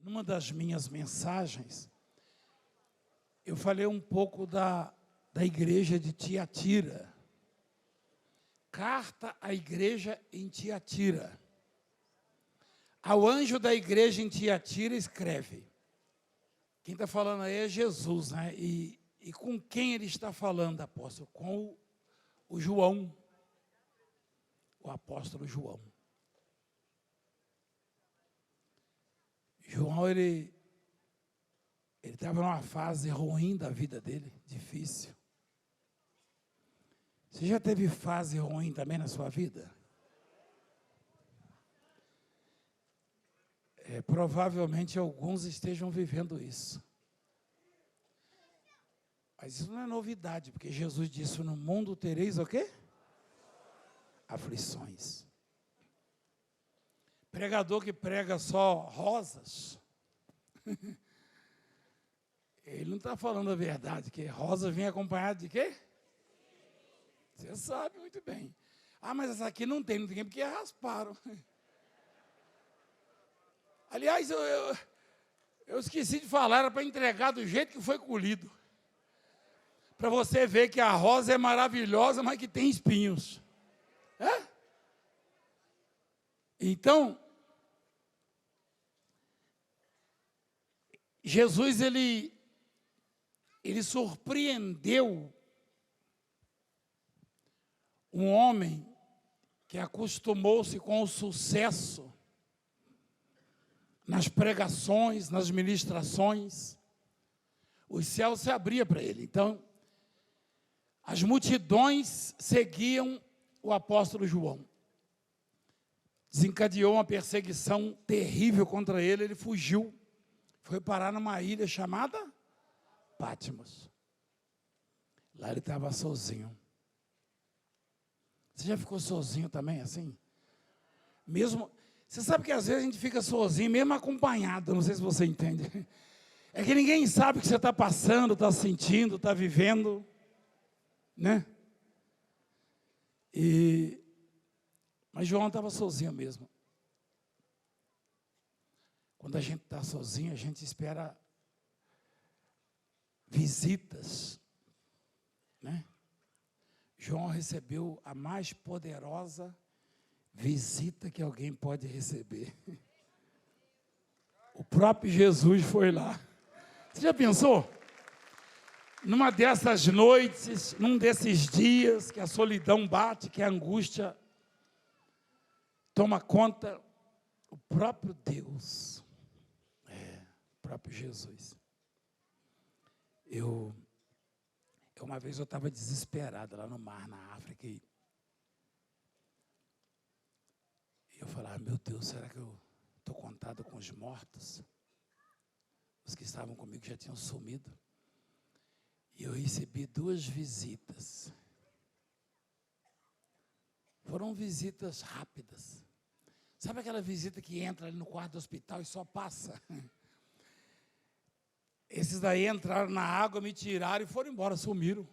numa das minhas mensagens, eu falei um pouco da igreja de Tiatira. Carta à igreja em Tiatira. Ao anjo da igreja em Tiatira escreve. Quem está falando aí é Jesus, né? E com quem ele está falando, apóstolo? Com o João, o apóstolo João. João, ele estava numa fase ruim da vida dele, difícil. Você já teve fase ruim também na sua vida? Provavelmente alguns estejam vivendo isso. Mas isso não é novidade, porque Jesus disse, no mundo tereis o quê? Aflições. Pregador que prega só rosas, ele não está falando a verdade, que rosa vem acompanhada de quê? Você sabe muito bem. Ah, mas essa aqui não tem porque rasparam. Aliás, eu esqueci de falar, era para entregar do jeito que foi colhido. Para você ver que a rosa é maravilhosa, mas que tem espinhos. Então, Jesus, ele surpreendeu um homem que acostumou-se com o sucesso nas pregações, nas ministrações. Os céus se abriam para ele. Então, as multidões seguiam o apóstolo João. Desencadeou uma perseguição terrível contra ele, ele fugiu. Foi parar numa ilha chamada Patmos. Lá ele estava sozinho. Você já ficou sozinho também, assim? Mesmo, você sabe que às vezes a gente fica sozinho, mesmo acompanhado, não sei se você entende. É que ninguém sabe o que você está passando, está sentindo, está vivendo, né? Mas João estava sozinho mesmo. Quando a gente está sozinho, a gente espera visitas, né? João recebeu a mais poderosa visita que alguém pode receber. O próprio Jesus foi lá. Você já pensou? Numa dessas noites, num desses dias que a solidão bate, que a angústia toma conta, o próprio Deus, o próprio Jesus. Uma vez eu estava desesperado lá no mar, na África, e eu falava, meu Deus, será que eu estou contado com os mortos? Os que estavam comigo já tinham sumido. E eu recebi 2 visitas. Foram visitas rápidas. Sabe aquela visita que entra ali no quarto do hospital e só passa? Esses daí entraram na água, me tiraram e foram embora, sumiram.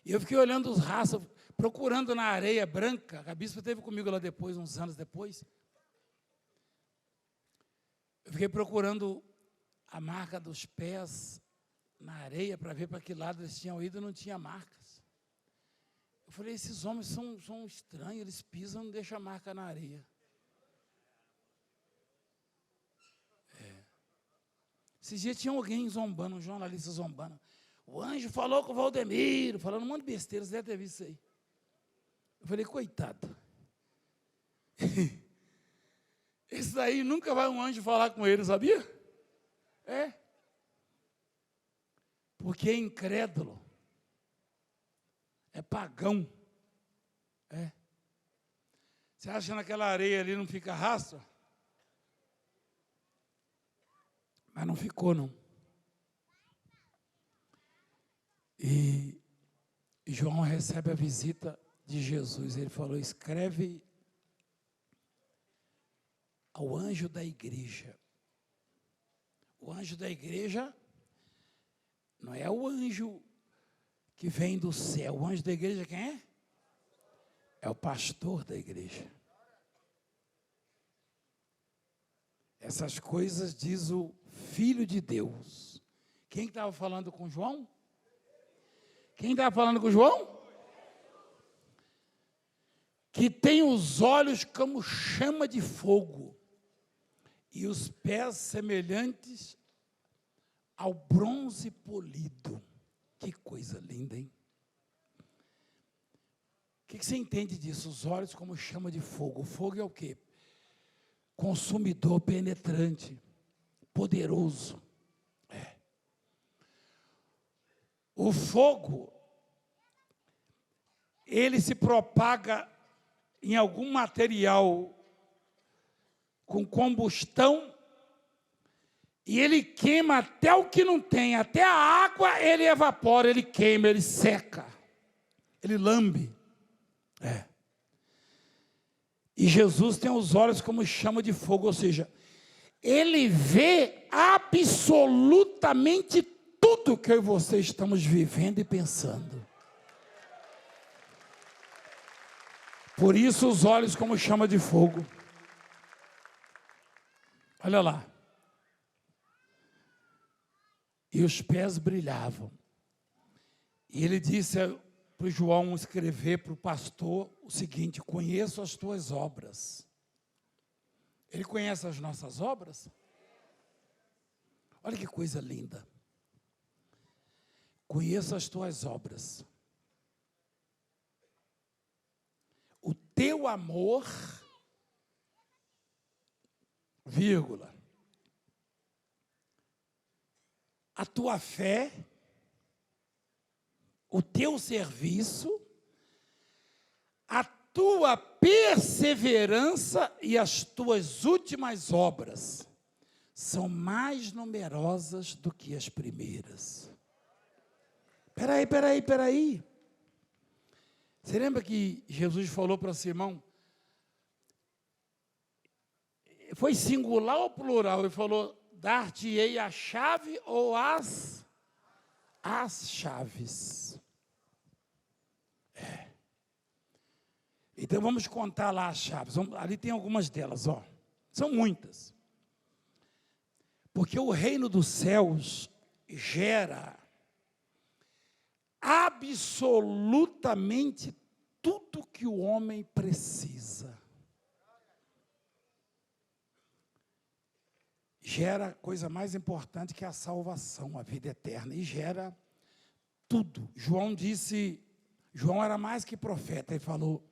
E eu fiquei olhando os rastros, procurando na areia branca. A bispa esteve comigo lá depois, uns anos depois. Eu fiquei procurando a marca dos pés na areia para ver para que lado eles tinham ido e não tinha marcas. Eu falei, esses homens são estranhos, eles pisam e não deixam a marca na areia. Esses dias tinha alguém zombando, um jornalista zombando. O anjo falou com o Valdemiro, falando um monte de besteira, você deve ter visto isso aí. Eu falei, coitado. Esse daí nunca vai um anjo falar com ele, sabia? Porque é incrédulo. É pagão. Você acha que naquela areia ali não fica rastro? Mas não ficou, não. E João recebe a visita de Jesus. Ele falou, escreve ao anjo da igreja. O anjo da igreja não é o anjo que vem do céu. O anjo da igreja quem é? É o pastor da igreja. Essas coisas diz o Filho de Deus. Quem estava falando com João? Quem estava falando com João? Que tem os olhos como chama de fogo e os pés semelhantes ao bronze polido. Que coisa linda, hein? O que você entende disso? Os olhos como chama de fogo. O fogo é o quê? Consumidor, penetrante, poderoso. O fogo, ele se propaga em algum material com combustão e ele queima até o que não tem, até a água ele evapora, ele queima, ele seca, ele lambe. E Jesus tem os olhos como chama de fogo, ou seja, ele vê absolutamente tudo que eu e você estamos vivendo e pensando. Por isso os olhos como chama de fogo. Olha lá. E os pés brilhavam. E ele disse para o João escrever para o pastor o seguinte: conheço as tuas obras. Ele conhece as nossas obras? Olha que coisa linda. Conheço as tuas obras. O teu amor, vírgula, a tua fé, o teu serviço, a tua perseverança e as tuas últimas obras são mais numerosas do que as primeiras. Peraí. Você lembra que Jesus falou para Simão? Foi singular ou plural? Ele falou, dar-te-ei a chave ou as chaves. Então vamos contar lá as chaves. Ali tem algumas delas, ó. São muitas. Porque o reino dos céus gera absolutamente tudo que o homem precisa. Gera a coisa mais importante que é a salvação, a vida eterna, e gera tudo. João era mais que profeta, ele falou,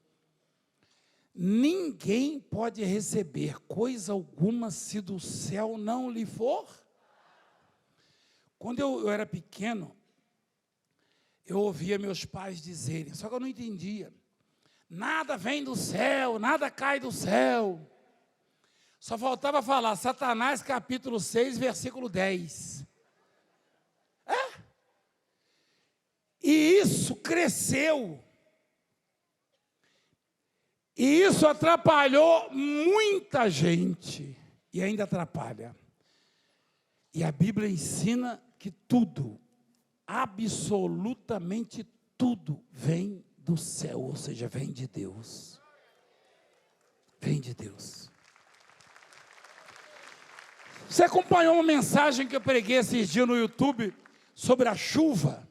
ninguém pode receber coisa alguma se do céu não lhe for. Quando eu era pequeno, eu ouvia meus pais dizerem, só que eu não entendia. Nada vem do céu, nada cai do céu. Só faltava falar, Satanás capítulo 6, versículo 10. E isso cresceu. E isso atrapalhou muita gente. E ainda atrapalha. E a Bíblia ensina que tudo, absolutamente tudo vem do céu, ou seja, vem de Deus. Vem de Deus. Você acompanhou uma mensagem que eu preguei esses dias no YouTube sobre a chuva?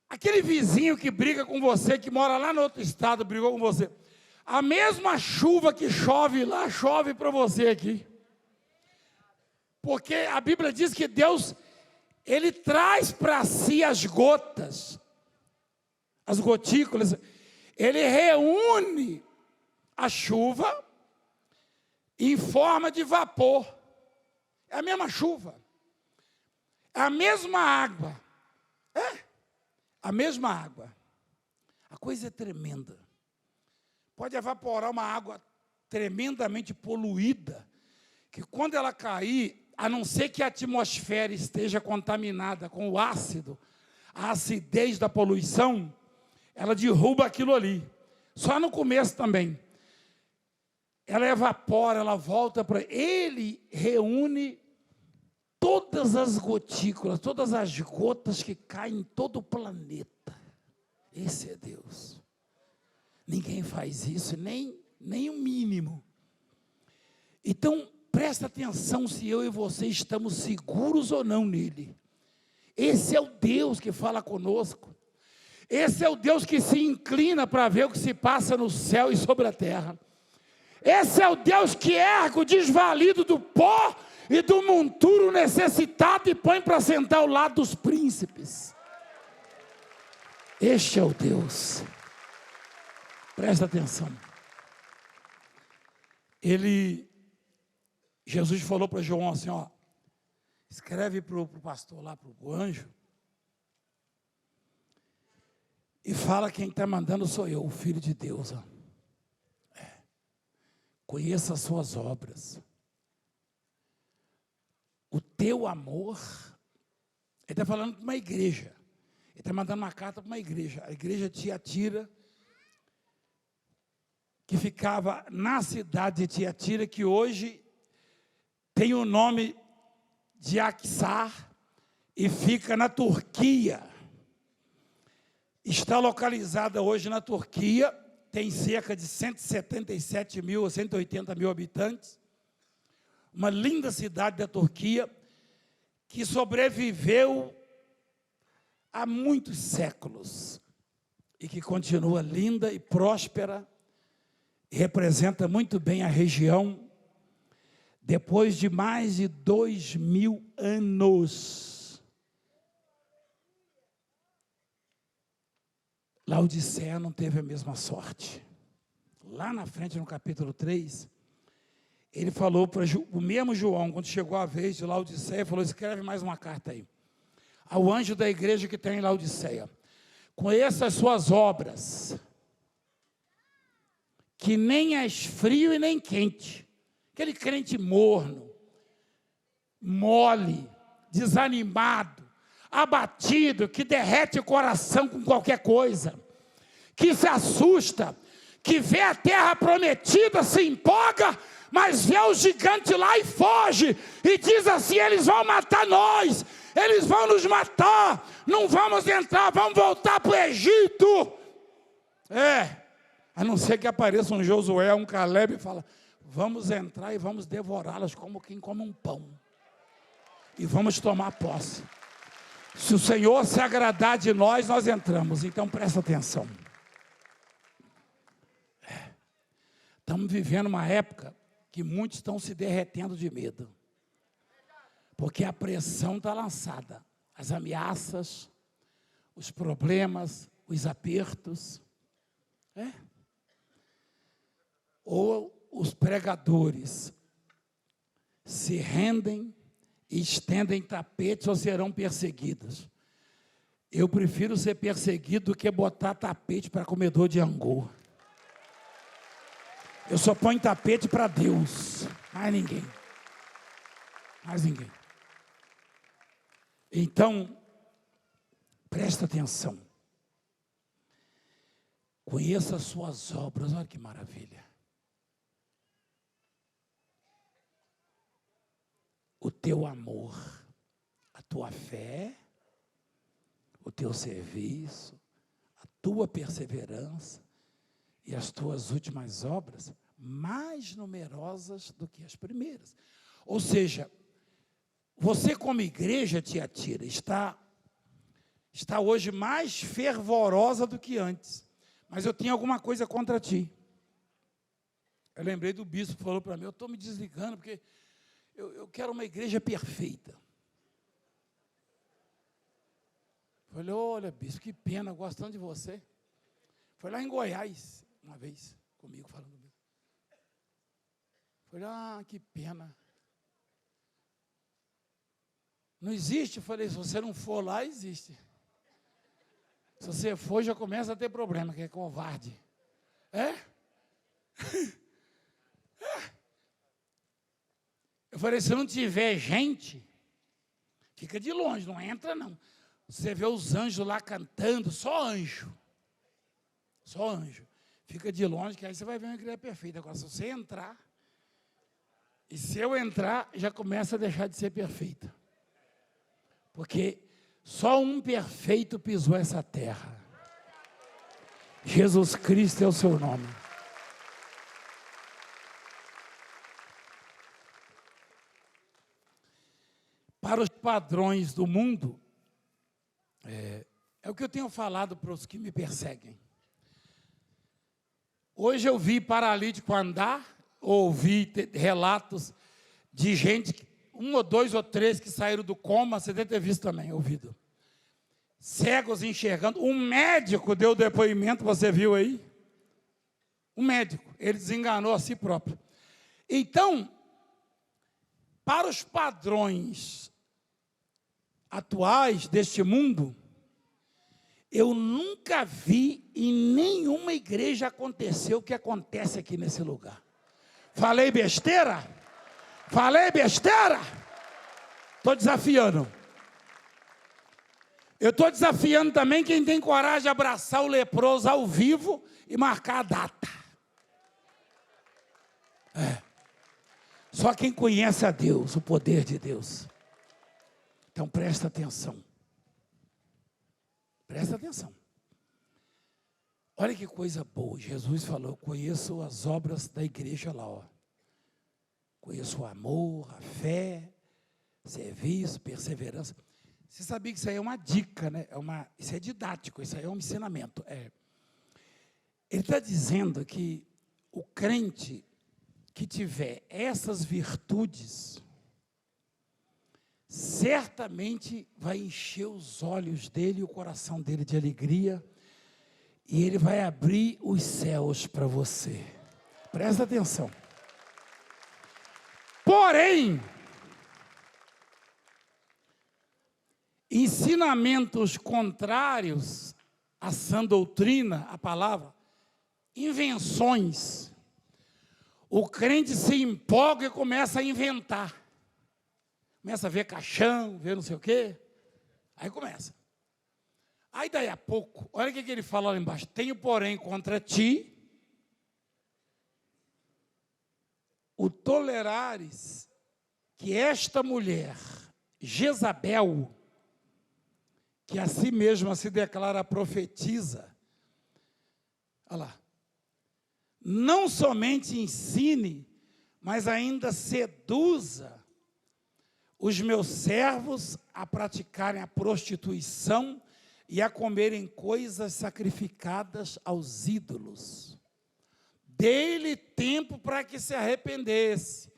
Aquele vizinho que briga com você, que mora lá no outro estado, brigou com você. A mesma chuva que chove lá, chove para você aqui. Porque a Bíblia diz que Deus, Ele traz para si as gotas, as gotículas. Ele reúne a chuva em forma de vapor. É a mesma chuva. É a mesma água. A mesma água. A coisa é tremenda. Pode evaporar uma água tremendamente poluída, que quando ela cair, a não ser que a atmosfera esteja contaminada com o ácido, a acidez da poluição, ela derruba aquilo ali. Só no começo também. Ela evapora, ela volta para... Ele reúne todas as gotículas, todas as gotas que caem em todo o planeta. Esse é Deus. Ninguém faz isso, nem o mínimo. Então, presta atenção se eu e você estamos seguros ou não nele. Esse é o Deus que fala conosco. Esse é o Deus que se inclina para ver o que se passa no céu e sobre a terra. Esse é o Deus que ergue o desvalido do pó e do monturo necessitado e põe para sentar ao lado dos príncipes. Este é o Deus. Presta atenção. Jesus falou para João assim, ó, escreve para o pastor lá, para o anjo, e fala quem está mandando sou eu, o Filho de Deus. Ó. Conheça as suas obras. O teu amor, ele está falando para uma igreja, ele está mandando uma carta para uma igreja, a igreja de Tiatira, que ficava na cidade de Tiatira, que hoje tem o nome de Aksar e fica na Turquia. Está localizada hoje na Turquia, tem cerca de 177 mil ou 180 mil habitantes. Uma linda cidade da Turquia, que sobreviveu há muitos séculos e que continua linda e próspera, e representa muito bem a região. Depois de mais de 2000 anos, Laodiceia não teve a mesma sorte. Lá na frente, no capítulo 3, ele falou para o mesmo João, quando chegou a vez de Laodiceia, falou, escreve mais uma carta aí. Ao anjo da igreja que tem em Laodiceia. Conheça as suas obras, que nem és frio e nem quente. Aquele crente morno, mole, desanimado, abatido, que derrete o coração com qualquer coisa, que se assusta, que vê a terra prometida, se empolga, mas vê o gigante lá e foge, e diz assim, eles vão matar nós, eles vão nos matar, não vamos entrar, vamos voltar para o Egito. A não ser que apareça um Josué, um Caleb e fala, vamos entrar e vamos devorá-las como quem come um pão. E vamos tomar posse. Se o Senhor se agradar de nós, nós entramos. Então presta atenção. Estamos vivendo uma época que muitos estão se derretendo de medo. Porque a pressão está lançada. As ameaças, os problemas, os apertos. Ou os pregadores se rendem e estendem tapetes ou serão perseguidos. Eu prefiro ser perseguido do que botar tapete para comedor de angu. Eu só ponho tapete para Deus, mais ninguém. Mais ninguém. Então, presta atenção. Conheça as suas obras, olha que maravilha. O teu amor, a tua fé, o teu serviço, a tua perseverança e as tuas últimas obras, mais numerosas do que as primeiras. Ou seja, você como igreja, Tiatira, está hoje mais fervorosa do que antes. Mas eu tinha alguma coisa contra ti. Eu lembrei do bispo que falou para mim, eu estou me desligando porque eu quero uma igreja perfeita. Eu falei, olha, bispo, que pena, gostando de você. Foi lá em Goiás, uma vez, comigo falando. Eu falei, que pena. Não existe? Eu falei, se você não for lá, existe. Se você for, já começa a ter problema, que é covarde. Eu falei, se não tiver gente, fica de longe, não entra não. Você vê os anjos lá cantando, só anjo. Só anjo. Fica de longe, que aí você vai ver uma igreja perfeita. Agora, se você entrar, e se eu entrar, já começa a deixar de ser perfeita. Porque só um perfeito pisou essa terra. Jesus Cristo é o seu nome. para os padrões do mundo, é o que eu tenho falado para os que me perseguem. Hoje eu vi paralítico andar, ouvi relatos de gente, 1 ou 2 ou 3 que saíram do coma, você deve ter visto também, ouvido. Cegos enxergando. Um médico deu depoimento, você viu aí? Um médico, ele desenganou a si próprio. Então, para os padrões atuais deste mundo, eu nunca vi em nenhuma igreja acontecer o que acontece aqui nesse lugar. Falei besteira? Falei besteira? Estou desafiando. Eu estou desafiando também quem tem coragem de abraçar o leproso ao vivo e marcar a data. Só quem conhece a Deus, o poder de Deus. Então presta atenção. Presta atenção. Olha que coisa boa. Jesus falou, eu conheço as obras da igreja lá, ó. Conheço o amor, a fé, serviço, perseverança. Você sabia que isso aí é uma dica, né? Isso é didático, isso aí é um ensinamento. Ele está dizendo que o crente que tiver essas virtudes, certamente vai encher os olhos dele e o coração dele de alegria, e ele vai abrir os céus para você. Presta atenção. Porém, ensinamentos contrários à sã doutrina, a palavra, invenções, o crente se empolga e começa a inventar. Começa a ver caixão, ver não sei o quê. Aí começa. Aí daí a pouco, olha o que ele fala lá embaixo. Tenho, porém, contra ti o tolerares que esta mulher, Jezabel, que a si mesma se declara profetiza, olha lá, não somente ensine, mas ainda seduza os meus servos a praticarem a prostituição e a comerem coisas sacrificadas aos ídolos. Dei-lhe tempo para que se arrependesse.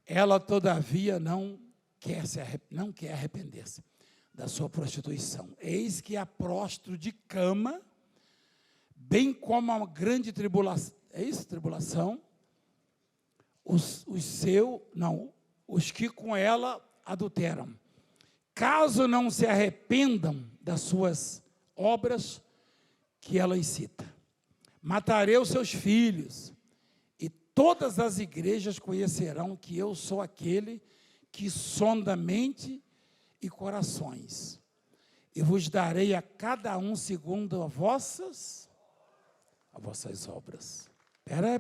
Ela, todavia, não quer arrepender-se da sua prostituição. Eis que a prostro de cama, bem como a grande tribulação, é isso, tribulação, os que com ela adulteram. Caso não se arrependam das suas obras que ela incita. Matarei os seus filhos, e todas as igrejas conhecerão que eu sou aquele que sonda mente e corações. E vos darei a cada um segundo as vossas obras. Peraí.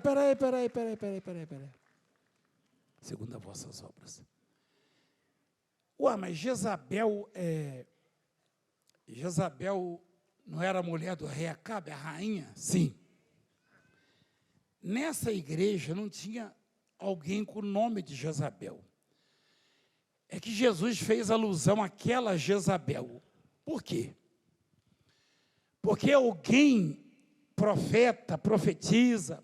Segundo as vossas obras. Mas Jezabel não era a mulher do rei Acabe, a rainha? Sim. Nessa igreja não tinha alguém com o nome de Jezabel. É que Jesus fez alusão àquela Jezabel. Por quê? Porque alguém, profetiza,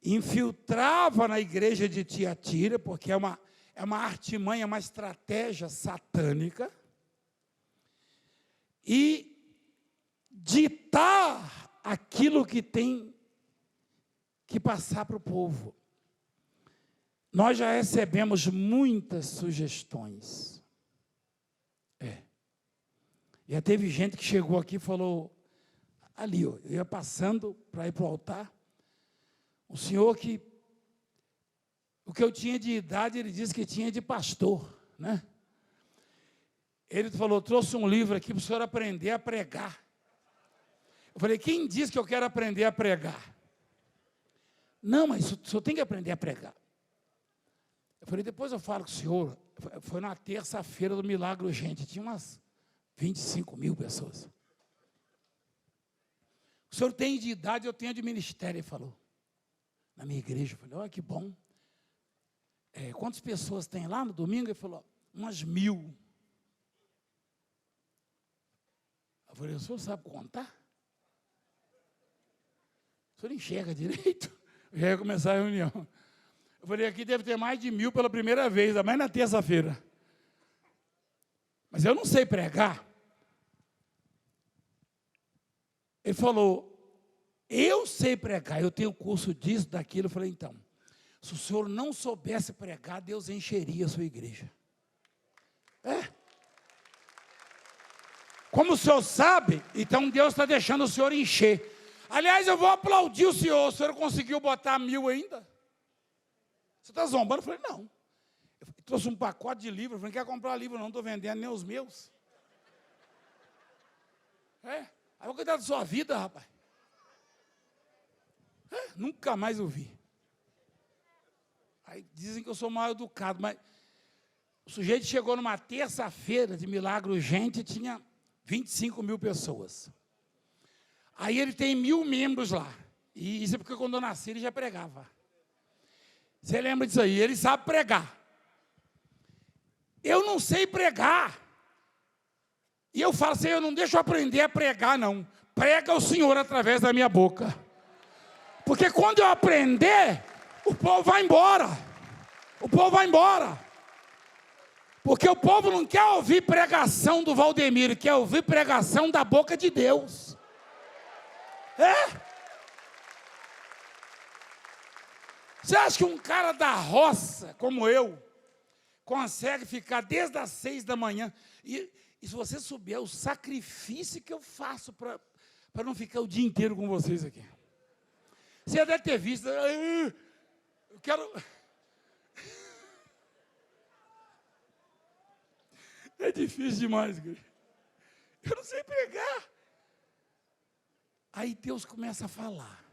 infiltrava na igreja de Tiatira, porque é uma artimanha, uma estratégia satânica, e ditar aquilo que tem que passar para o povo. Nós já recebemos muitas sugestões. Já teve gente que chegou aqui e falou, ali, ó, eu ia passando para ir para o altar, o senhor que, o que eu tinha de idade, ele disse que tinha de pastor, né? Ele falou, trouxe um livro aqui para o senhor aprender a pregar. Eu falei, quem disse que eu quero aprender a pregar? Não, mas o senhor tem que aprender a pregar. Eu falei, depois eu falo com o senhor. Foi na terça-feira do Milagre Urgente, tinha umas 25 mil pessoas. O senhor tem de idade, eu tenho de ministério, ele falou. Na minha igreja, eu falei, olha que bom. Quantas pessoas tem lá no domingo? Ele falou, umas 1000. Eu falei, o senhor sabe contar? O senhor enxerga direito? Eu já ia começar a reunião. Eu falei, aqui deve ter mais de 1000 pela primeira vez, ainda mais na terça-feira. Mas eu não sei pregar. Ele falou, eu sei pregar, eu tenho curso disso, daquilo. Eu falei, então, se o senhor não soubesse pregar, Deus encheria a sua igreja. Como o senhor sabe, então Deus está deixando o senhor encher. Aliás, eu vou aplaudir o senhor conseguiu botar 1000 ainda? Você está zombando? Eu falei, não. Eu trouxe um pacote de livros, eu falei, não quer comprar livro não, estou vendendo nem os meus. Aí eu vou cuidar da sua vida, rapaz. Nunca mais ouvi. Aí dizem que eu sou mal educado, mas o sujeito chegou numa terça-feira de milagre urgente e tinha 25.000 pessoas. Aí ele tem 1000 membros lá. E isso é porque quando eu nasci ele já pregava. Você lembra disso aí? Ele sabe pregar. Eu não sei pregar. E eu falo assim, eu não deixo aprender a pregar, não. Prega o Senhor através da minha boca. Porque quando eu aprender, o povo vai embora. O povo vai embora. Porque o povo não quer ouvir pregação do Valdemiro, quer ouvir pregação da boca de Deus. Você acha que um cara da roça, como eu, consegue ficar desde as 6 da manhã? E se você souber o sacrifício que eu faço para não ficar o dia inteiro com vocês aqui. Você já deve ter visto. Eu quero... É difícil demais, igreja. Eu não sei pregar. Aí Deus começa a falar.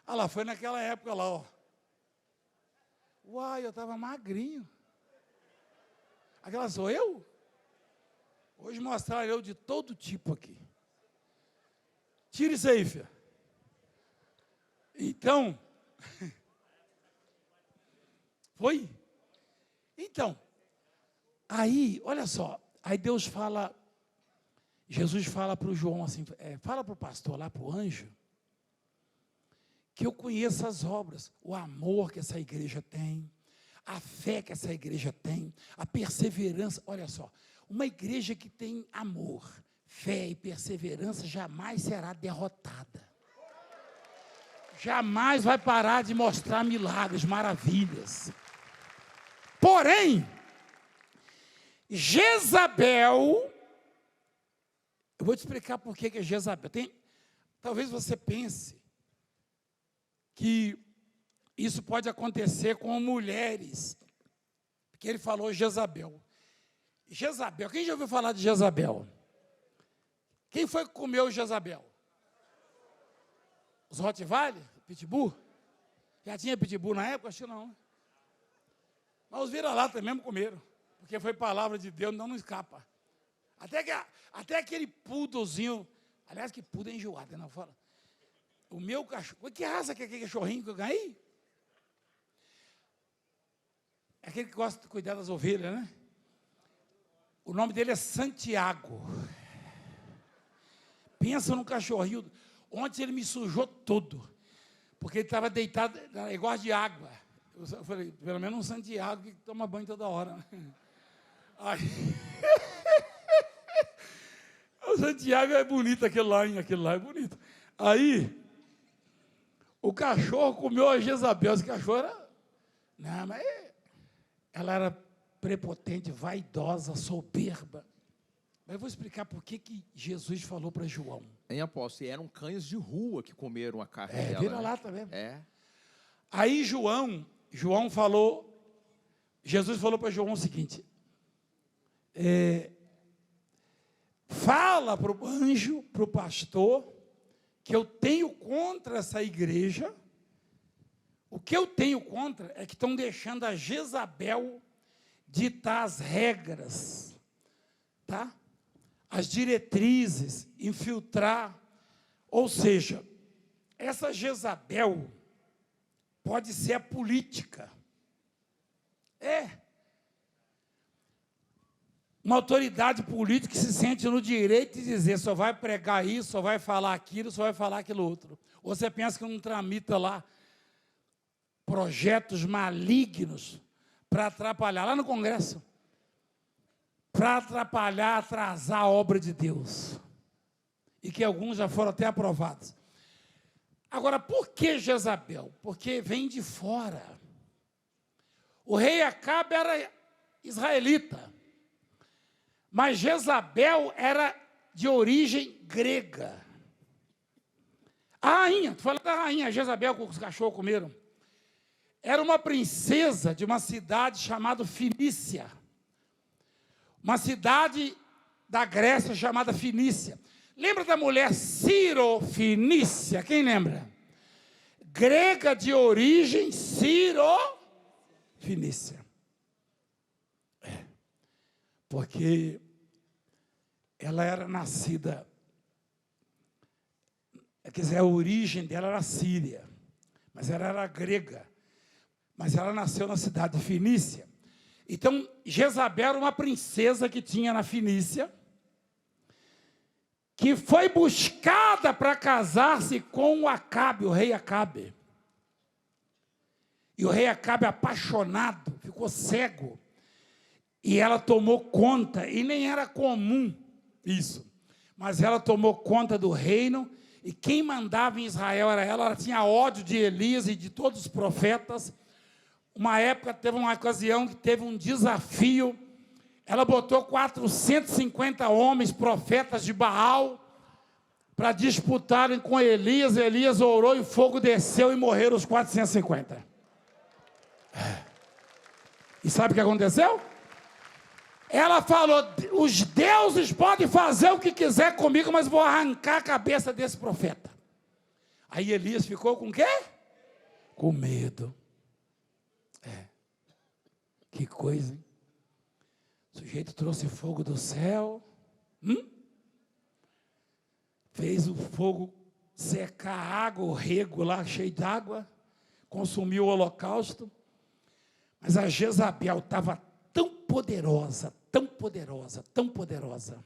Olha lá, foi naquela época lá, ó. Uai, eu estava magrinho. Aquela sou eu? Hoje mostraram eu de todo tipo aqui. Tira isso aí, filha. Então, foi? Então, aí, olha só, aí Deus fala, Jesus fala para o João assim, fala para o pastor lá, para o anjo, que eu conheço as obras, o amor que essa igreja tem, a fé que essa igreja tem, a perseverança. Olha só, uma igreja que tem amor, fé e perseverança jamais será derrotada. Jamais vai parar de mostrar milagres, maravilhas. Porém, Jezabel, eu vou te explicar por que é Jezabel. Talvez você pense que isso pode acontecer com mulheres, porque ele falou Jezabel. Jezabel, quem já ouviu falar de Jezabel? Quem foi que comeu Jezabel? Os Rottweiler? Pitbull? Já tinha Pitbull na época? Acho que não. Mas os vira-lata mesmo comeram, porque foi palavra de Deus, então não escapa. Até aquele poodlezinho, aliás, que poodle é enjoado, não fala. O meu cachorro, que raça que é aquele cachorrinho que eu ganhei? É aquele que gosta de cuidar das ovelhas, né? O nome dele é Santiago. Pensa num cachorrinho. Ontem ele me sujou todo, porque ele estava deitado, igual de água. Eu falei, pelo menos um Santiago que toma banho toda hora. Né? Aí, o Santiago é bonito, aquele lá é bonito. Aí, o cachorro comeu a Jezabel. Esse cachorro era... Não, mas ela era prepotente, vaidosa, soberba. Mas eu vou explicar por que Jesus falou para João. Em apóstolo, eram cães de rua que comeram a carne dela. Vira lá, tá vendo? Aí João falou, Jesus falou para João o seguinte, fala para o anjo, para o pastor, que eu tenho contra essa igreja. O que eu tenho contra é que estão deixando a Jezabel ditar as regras, tá? As diretrizes, infiltrar. Ou seja, essa Jezabel pode ser a política. uma autoridade política que se sente no direito de dizer só vai pregar isso, só vai falar aquilo, só vai falar aquilo outro. Ou você pensa que não tramita lá projetos malignos para atrapalhar, lá no Congresso, para atrapalhar, atrasar a obra de Deus. E que alguns já foram até aprovados. Agora, por que Jezabel? Porque vem de fora. O rei Acabe era israelita, mas Jezabel era de origem grega. A rainha, tu fala da rainha Jezabel que os cachorros comeram, era uma princesa de uma cidade chamada Finícia, uma cidade da Grécia chamada Finícia. Lembra da mulher Ciro-Finícia? Quem lembra? Grega de origem, Ciro-Finícia. Porque ela era nascida, quer dizer, a origem dela era síria, mas ela era grega, mas ela nasceu na cidade de Finícia. Então, Jezabel era uma princesa que tinha na Finícia, que foi buscada para casar-se com o Acabe, o rei Acabe. E o rei Acabe, apaixonado, ficou cego. E ela tomou conta, e nem era comum isso, mas ela tomou conta do reino, e quem mandava em Israel era ela tinha ódio de Elias e de todos os profetas. Uma época, teve uma ocasião que teve um desafio, ela botou 450 homens, profetas de Baal, para disputarem com Elias. Elias orou e o fogo desceu e morreram os 450. E sabe o que aconteceu? Ela falou, os deuses podem fazer o que quiser comigo, mas vou arrancar a cabeça desse profeta. Aí Elias ficou com o quê? Com medo. Que coisa, hein? O sujeito trouxe fogo do céu, fez o fogo secar a água, o rego lá cheio d'água, consumiu o holocausto, mas a Jezabel estava tão poderosa, tão poderosa, tão poderosa,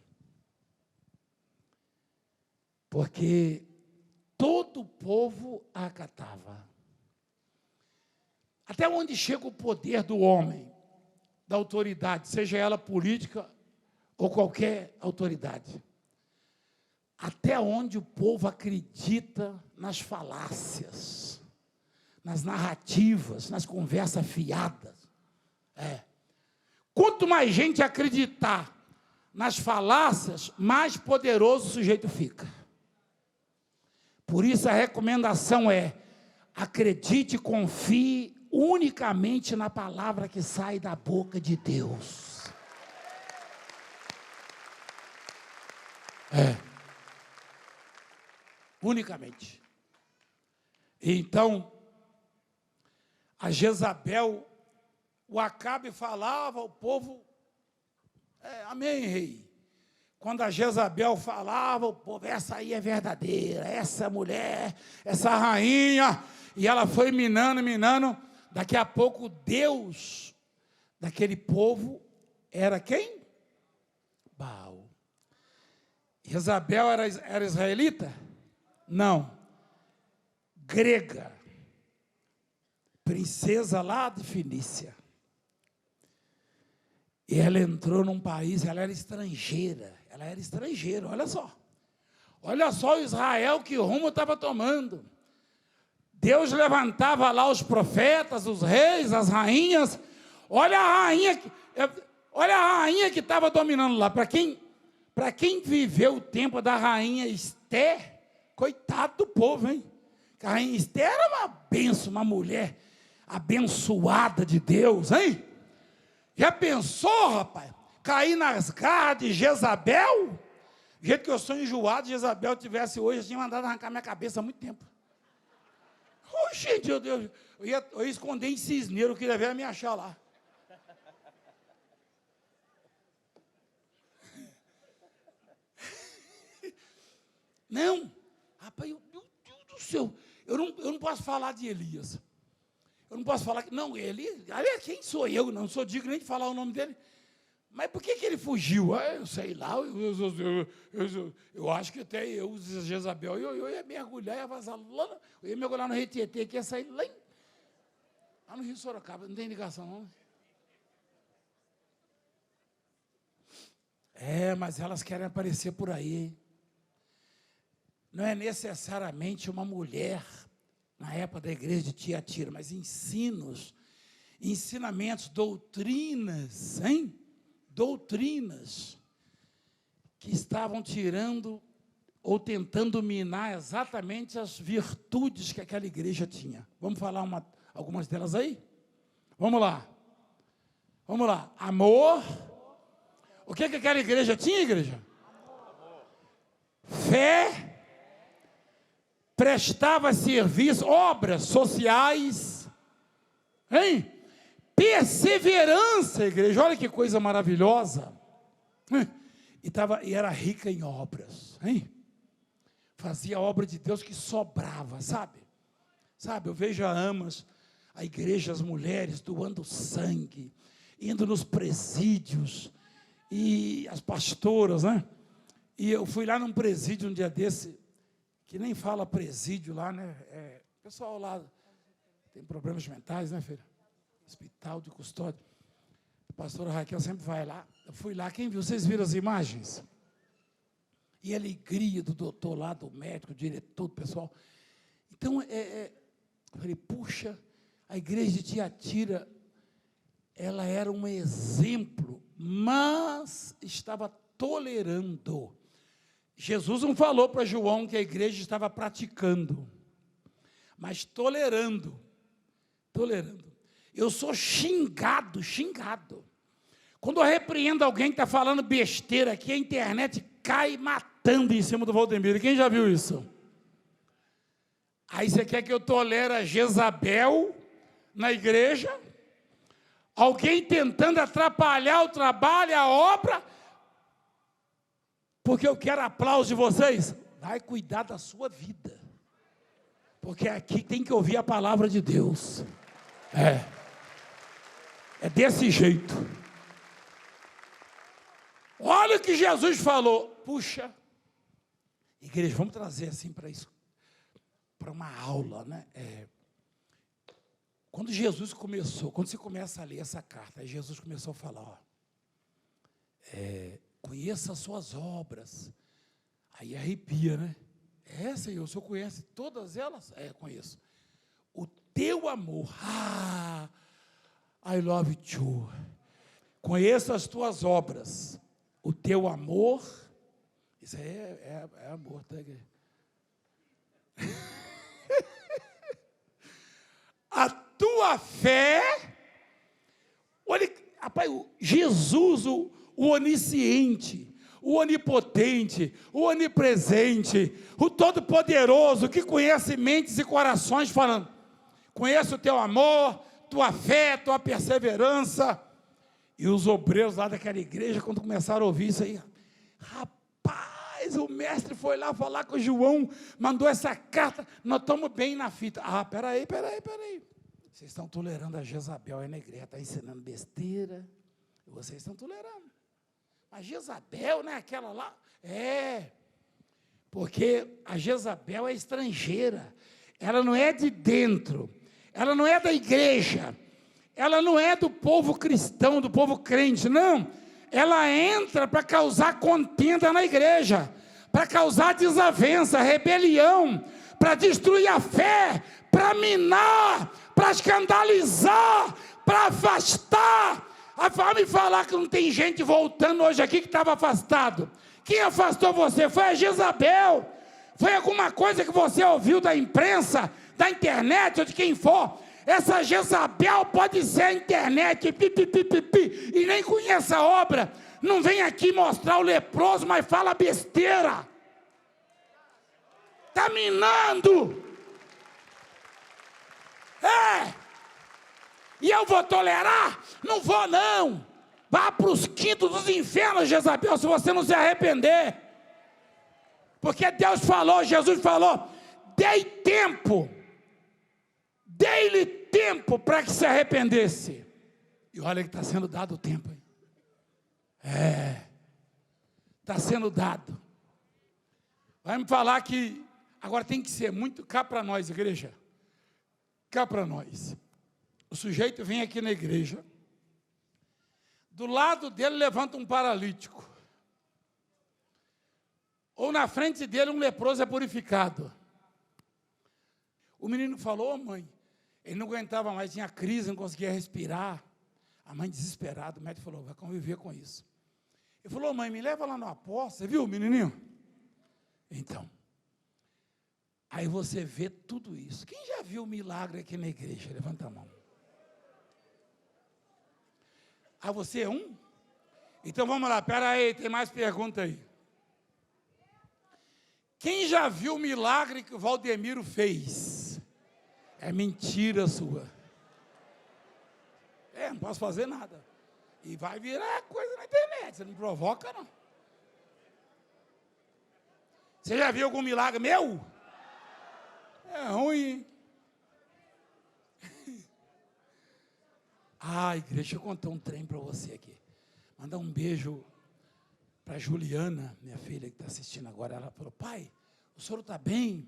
porque todo o povo a acatava. Até onde chega o poder do homem, da autoridade, seja ela política ou qualquer autoridade? Até onde o povo acredita nas falácias, nas narrativas, nas conversas fiadas. Quanto mais gente acreditar nas falácias, mais poderoso o sujeito fica. Por isso a recomendação é: acredite e confie unicamente na palavra que sai da boca de Deus. Unicamente. Então, a Jezabel, o Acabe falava, o povo, amém, rei. Quando a Jezabel falava, o povo, essa aí é verdadeira, essa mulher, essa rainha, e ela foi minando, daqui a pouco Deus daquele povo era quem? Baal. Jezabel era israelita? Não. Grega. Princesa lá de Finícia. E ela entrou num país, ela era estrangeira, olha só. Olha só o Israel que rumo estava tomando. Deus levantava lá os profetas, os reis, as rainhas. Olha a rainha que estava dominando lá. Para quem viveu o tempo da rainha Esther, coitado do povo, hein? A rainha Esther era uma bênção, uma mulher abençoada de Deus, hein? Já pensou, rapaz? Cair nas garras de Jezabel? Do jeito que eu sou enjoado, Jezabel tivesse hoje, eu tinha mandado arrancar minha cabeça há muito tempo. Gente, eu ia esconder em Cisneiro, eu queria ver ela me achar lá. Não, rapaz, meu Deus do céu, eu não posso falar de Elias. Eu não posso falar que, não, ele, aliás, quem sou eu? Não sou digno nem de falar o nome dele. Mas por que ele fugiu? Eu sei lá, eu acho que até eu, Jezabel, eu ia mergulhar, ia vazar lá, eu ia mergulhar no Rio Tietê, que ia sair lá no Rio Sorocaba, não tem ligação não. Mas elas querem aparecer por aí, hein? Não é necessariamente uma mulher, na época da igreja de Tiatira, mas ensinamentos, doutrinas, hein? Doutrinas que estavam tirando ou tentando minar exatamente as virtudes que aquela igreja tinha. Vamos falar algumas delas aí? Vamos lá. Amor. O que aquela igreja tinha, igreja? Fé. Prestava serviço, obras sociais. Hein? Perseverança, igreja, olha que coisa maravilhosa. E era rica em obras, hein? Fazia obra de Deus que sobrava, sabe? Eu vejo a igreja, as mulheres doando sangue, indo nos presídios, e as pastoras, né? E eu fui lá num presídio um dia desse, que nem fala presídio lá, né? O pessoal lá tem problemas mentais, né, filha? Hospital de custódia. A pastora Raquel sempre vai lá. Eu fui lá, quem viu? Vocês viram as imagens? E a alegria do doutor lá, do médico, do diretor, do pessoal. Então, eu falei, puxa, a igreja de Tiatira, ela era um exemplo, mas estava tolerando. Jesus não falou para João que a igreja estava praticando, mas tolerando. Eu sou xingado. Quando eu repreendo alguém que está falando besteira aqui, a internet cai matando em cima do Valdemiro. Quem já viu isso? Aí você quer que eu tolere a Jezabel na igreja? Alguém tentando atrapalhar o trabalho, a obra, porque eu quero aplauso de vocês? Vai cuidar da sua vida, porque aqui tem que ouvir a palavra de Deus. É desse jeito. Olha o que Jesus falou. Puxa, igreja, vamos trazer assim para isso, para uma aula, né? Quando você começa a ler essa carta, aí Jesus começou a falar, conheça as suas obras. Aí arrepia, né? Senhor, o Senhor conhece todas elas? Conheço. O teu amor, I love you. Conheço as tuas obras. O teu amor, isso aí é amor, tá, igreja? A tua fé, olha, rapaz, Jesus, o onisciente, o onipotente, o onipresente, o todo-poderoso, que conhece mentes e corações, falando, conheço o teu amor, tua fé, tua perseverança. E os obreiros lá daquela igreja, quando começaram a ouvir isso aí, rapaz, o mestre foi lá falar com o João, mandou essa carta, nós estamos bem na fita. Peraí. Vocês estão tolerando a Jezabel aí na igreja, está ensinando besteira, vocês estão tolerando. Mas Jezabel, né, aquela lá, porque a Jezabel é estrangeira, ela não é de dentro, ela não é da igreja, ela não é do povo cristão, do povo crente, não. Ela entra para causar contenda na igreja, para causar desavença, rebelião, para destruir a fé, para minar, para escandalizar, para afastar. Vai me falar que não tem gente voltando hoje aqui que estava afastado. Quem afastou você? Foi a Jezabel. Foi alguma coisa que você ouviu da imprensa, da internet ou de quem for. Essa Jezabel pode ser a internet, e nem conhece a obra, não vem aqui mostrar o leproso, mas fala besteira, está minando, e eu vou tolerar? Não vou não, vá para os quintos dos infernos, Jezabel, se você não se arrepender, porque Deus falou, Jesus falou, dei-lhe tempo para que se arrependesse. E olha que está sendo dado o tempo. Hein? Está sendo dado. Vai me falar que agora tem que ser muito cá para nós, igreja. Cá para nós. O sujeito vem aqui na igreja. Do lado dele levanta um paralítico. Ou na frente dele um leproso é purificado. O menino falou, mãe, ele não aguentava mais, tinha crise, não conseguia respirar. A mãe desesperada, o médico falou, vai conviver com isso. Ele falou, mãe, me leva lá no apóstolo, você viu o menininho? Então, aí você vê tudo isso. Quem já viu milagre aqui na igreja? Levanta a mão. Ah, você é um? Então vamos lá, espera aí, tem mais pergunta aí. Quem já viu o milagre que o Valdemiro fez? É mentira sua. Não posso fazer nada. E vai virar coisa na internet, você não provoca, não. Você já viu algum milagre meu? É ruim. Igreja, deixa eu contar um trem para você aqui. Mandar um beijo para Juliana, minha filha que está assistindo agora. Ela falou, pai, o senhor está bem?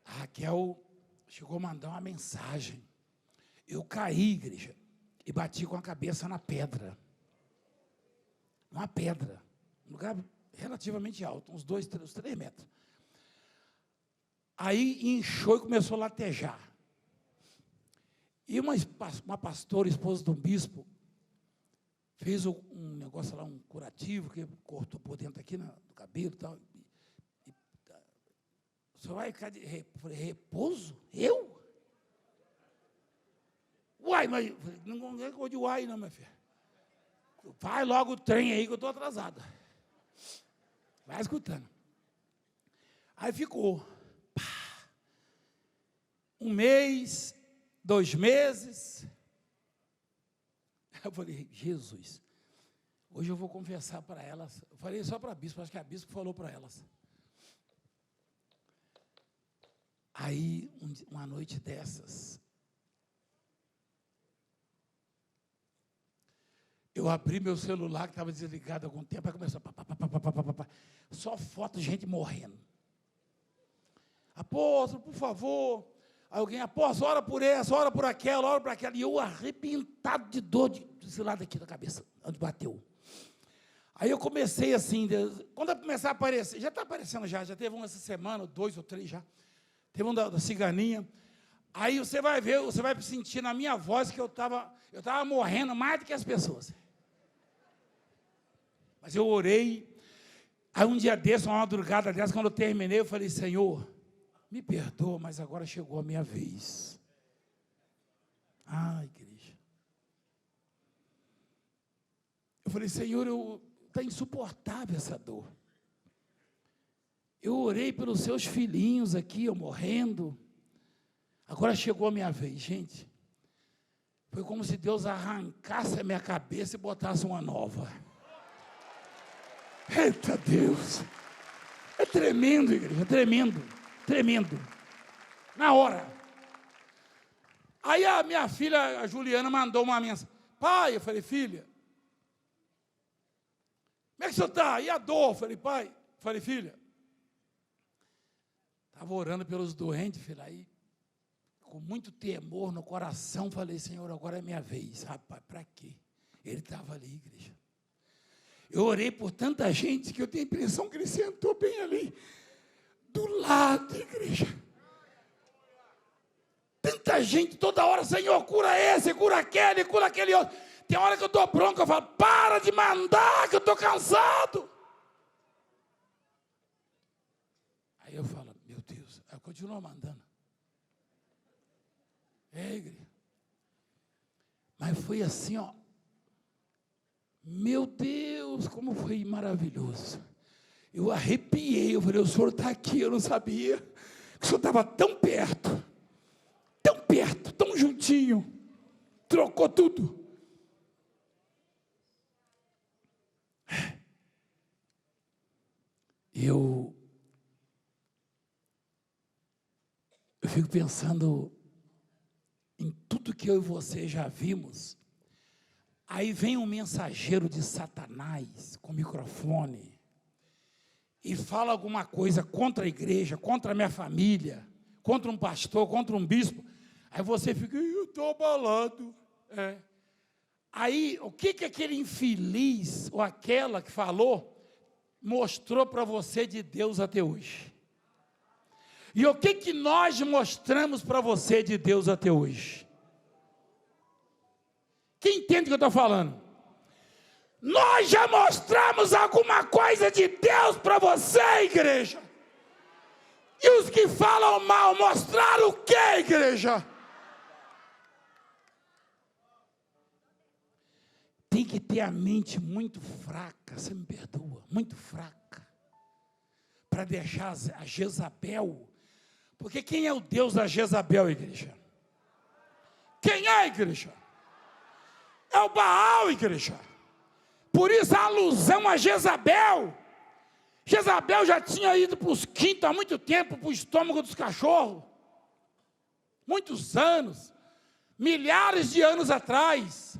A Raquel chegou a mandar uma mensagem. Eu caí, igreja, e bati com a cabeça na pedra. Uma pedra, um lugar relativamente alto, uns 3 metros. Aí inchou e começou a latejar. E uma pastora, esposa de um bispo, fez um negócio lá, um curativo, que cortou por dentro aqui do cabelo e tal. O senhor vai ficar de repouso? Eu? Uai, mas não é coisa de uai, não, minha filha. Vai logo o trem aí que eu estou atrasada. Vai escutando. Aí ficou. 1 mês, 2 meses. Eu falei, Jesus, hoje eu vou confessar para elas. Eu falei só para a bispo, acho que a bispo falou para elas. Aí, uma noite dessas, eu abri meu celular, que estava desligado há algum tempo, aí começou, só foto de gente morrendo. Apóstolo, por favor. Alguém, apóstolo, ora por essa, ora por aquela, ora por aquela. E eu arrebentado de dor desse lado aqui da cabeça, onde bateu. Aí eu comecei assim, quando eu começar a aparecer, já está aparecendo já teve um essa semana, 2 ou 3 já. Teve um da ciganinha. Aí você vai ver, você vai sentir na minha voz que eu estava morrendo mais do que as pessoas. Mas eu orei. Aí um dia desse, uma madrugada dessa, quando eu terminei, eu falei, Senhor, me perdoa, mas agora chegou a minha vez. Igreja. Eu falei, Senhor, está insuportável essa dor. Eu orei pelos seus filhinhos aqui, eu morrendo. Agora chegou a minha vez, gente. Foi como se Deus arrancasse a minha cabeça e botasse uma nova. Eita Deus! É tremendo, igreja, tremendo. Tremendo. Na hora. Aí a minha filha, a Juliana, mandou uma mensagem. Pai, eu falei, filha, como é que o senhor está? E a dor? Eu falei, pai, eu falei, filha, estava orando pelos doentes, filha, aí, com muito temor no coração, falei, Senhor, agora é minha vez. Rapaz, para quê? Ele estava ali, igreja. Eu orei por tanta gente que eu tenho a impressão que ele sentou bem ali, do lado, igreja. Tanta gente, toda hora, Senhor, cura esse, cura aquele outro. Tem hora que eu dou bronca, eu falo, para de mandar, que eu estou cansado. Aí eu falo, meu Deus, aí eu continuo mandando. Igreja. Mas foi assim, ó. Meu Deus, como foi maravilhoso. Eu arrepiei, eu falei, o senhor está aqui, eu não sabia. O senhor estava tão perto, tão juntinho. Trocou tudo. Eu fico pensando em tudo que eu e você já vimos, Aí vem um mensageiro de Satanás com microfone e fala alguma coisa contra a igreja, contra a minha família, contra um pastor, contra um bispo. Aí você fica, eu estou abalado. Aí, o que aquele infeliz, ou aquela que falou, mostrou para você de Deus até hoje? E o que nós mostramos para você de Deus até hoje? Quem entende o que eu estou falando? Nós já mostramos alguma coisa de Deus para você, igreja. E os que falam mal, mostraram o que, igreja? Tem que ter a mente muito fraca, você me perdoa, muito fraca, para deixar a Jezabel. Porque quem é o Deus da Jezabel, igreja? Quem é, igreja? É o Baal, igreja. Por isso a alusão a Jezabel. Jezabel já tinha ido para os quintos há muito tempo, para o estômago dos cachorros. Muitos anos, milhares de anos atrás.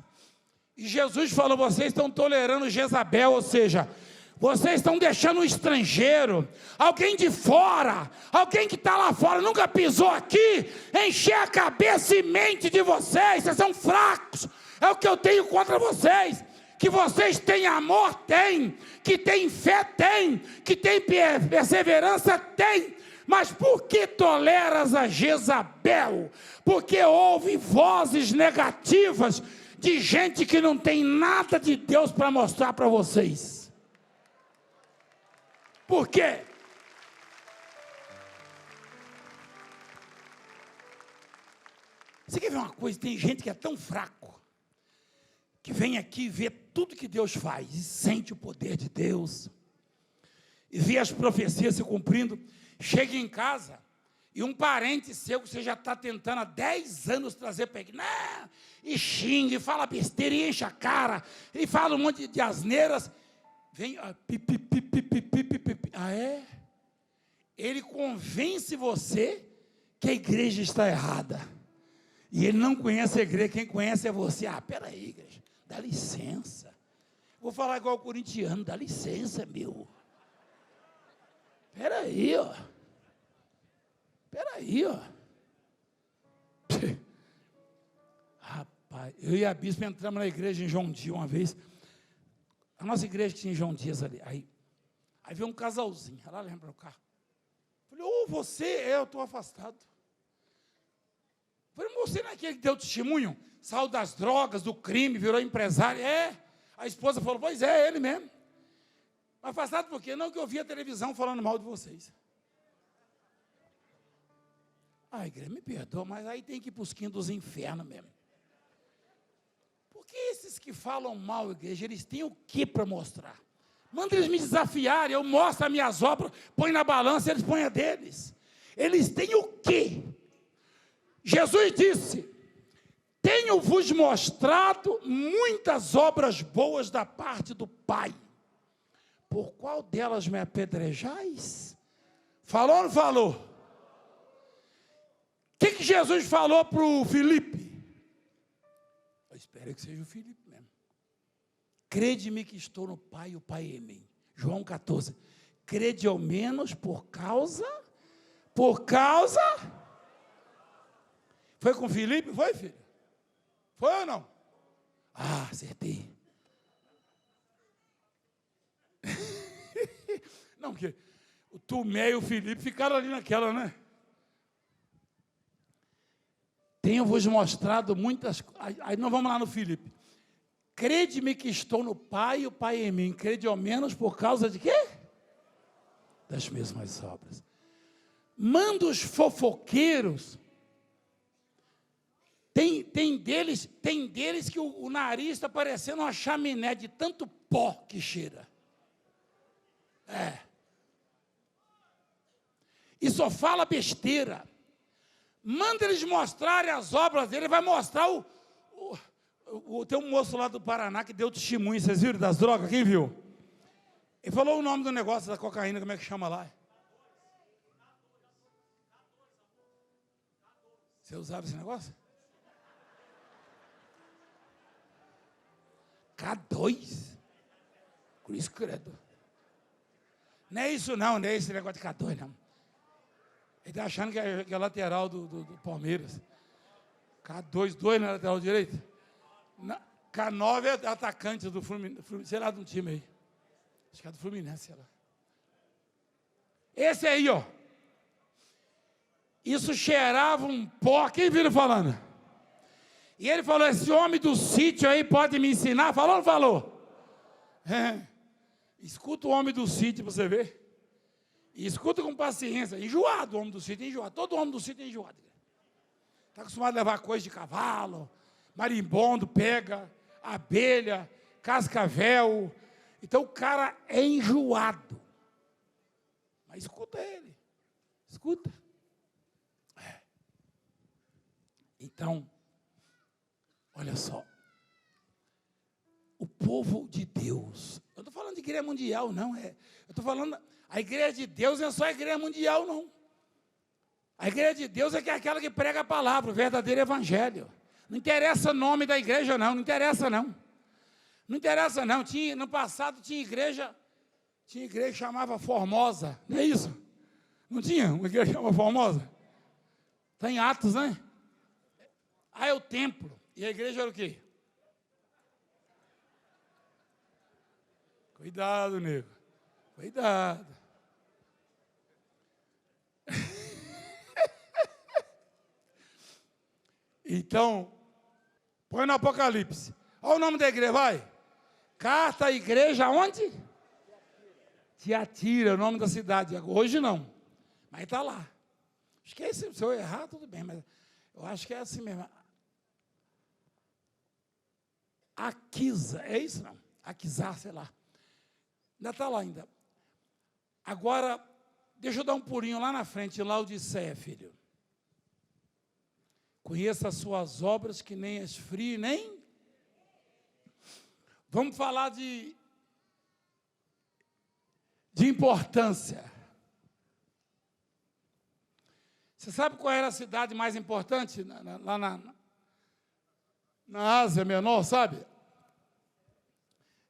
E Jesus falou, vocês estão tolerando Jezabel, ou seja, vocês estão deixando um estrangeiro, alguém de fora, alguém que está lá fora, nunca pisou aqui, encher a cabeça e mente de vocês, vocês são fracos, é o que eu tenho contra vocês, que vocês têm amor, tem, que têm fé, tem, que têm perseverança, tem, mas por que toleras a Jezabel? Porque houve vozes negativas, de gente que não tem nada de Deus para mostrar para vocês. Por quê? Você quer ver uma coisa? Tem gente que é tão fraco, que vem aqui e vê tudo que Deus faz, e sente o poder de Deus, e vê as profecias se cumprindo, chega em casa, e um parente seu que você já está tentando há 10 anos trazer para ele, não, e xinga, e fala besteira, e enche a cara, e fala um monte de asneiras, vem, ele convence você que a igreja está errada, e ele não conhece a igreja, quem conhece é você. Peraí, igreja, dá licença, vou falar igual o corintiano, dá licença, meu, peraí, Rapaz, eu e a bispa entramos na igreja em João Dias uma vez. A nossa igreja tinha em João Dias ali. Aí veio um casalzinho, ela lembra o carro. Falei, você? Eu estou afastado. Falei, você não é aquele que deu testemunho? Saiu das drogas, do crime, virou empresário? A esposa falou, pois é ele mesmo. Afastado por quê? Não, que eu vi a televisão falando mal de vocês. Igreja, me perdoa, mas aí tem que ir para os quintos dos infernos mesmo. Porque esses que falam mal, igreja, eles têm o que para mostrar? Manda eles me desafiarem, eu mostro as minhas obras, põe na balança, eles põem a deles. Eles têm o quê? Jesus disse, tenho-vos mostrado muitas obras boas da parte do Pai. Por qual delas me apedrejais? Falou ou não falou? O que Jesus falou para o Filipe? Eu espero que seja o Filipe mesmo. Crede-me que estou no Pai e o Pai em mim. João 14. Crede ao menos por causa. Foi com o Filipe? Foi, filho? Foi ou não? Acertei. Não, porque o Tomé e o Filipe ficaram ali naquela, né? Tenho-vos mostrado muitas coisas. Aí nós vamos lá no Filipe. Crede-me que estou no Pai e o Pai em mim. Crede ao menos por causa de quê? Das mesmas obras. Manda os fofoqueiros. Tem deles que o nariz está parecendo uma chaminé de tanto pó que cheira. E só fala besteira. Manda eles mostrarem as obras dele, vai mostrar tem um moço lá do Paraná que deu testemunho, vocês viram, das drogas, quem viu? Ele falou o nome do negócio da cocaína, como é que chama lá? Você usava esse negócio? K2? Cruz credo. Não é isso não, não é esse negócio de K2, não. Ele está achando que é lateral do Palmeiras. K2, 2 na lateral direita. K9 é atacante do Fluminense, sei lá, de um time aí. Acho que é do Fluminense, sei lá. Esse aí, ó. Isso cheirava um pó. Quem viu ele falando? E ele falou, esse homem do sítio aí pode me ensinar? Falou ou não falou? Escuta o homem do sítio para você ver. E escuta com paciência. Enjoado o homem do sítio, enjoado. Todo homem do sítio é enjoado. Está acostumado a levar coisa de cavalo, marimbondo, pega, abelha, cascavel. Então o cara é enjoado. Mas escuta ele. Escuta. Então, olha só. O povo de Deus. Eu estou falando de igreja mundial, não. Eu estou falando. A igreja de Deus não é só a igreja mundial, não. A igreja de Deus é aquela que prega a palavra, o verdadeiro evangelho. Não interessa o nome da igreja, não. Não interessa, não. Não interessa, não. No passado tinha igreja que chamava Formosa. Não é isso? Não tinha uma igreja que chamava Formosa? Está em Atos, né? Ah, é o templo. E a igreja era o quê? Cuidado, nego. Cuidado. Então, põe no Apocalipse. Olha o nome da igreja, vai. Carta à igreja onde? Tiatira, o nome da cidade. Hoje não. Mas está lá. Acho que é esse, se eu errar, tudo bem, mas eu acho que é assim mesmo. Aquisa, é isso não? Aquisar, sei lá. Ainda está lá ainda. Agora, deixa eu dar um pulinho lá na frente, em Laodiceia, filho. Conheça as suas obras, que nem és frio, nem... Vamos falar de importância. Você sabe qual era a cidade mais importante lá na Ásia Menor, sabe?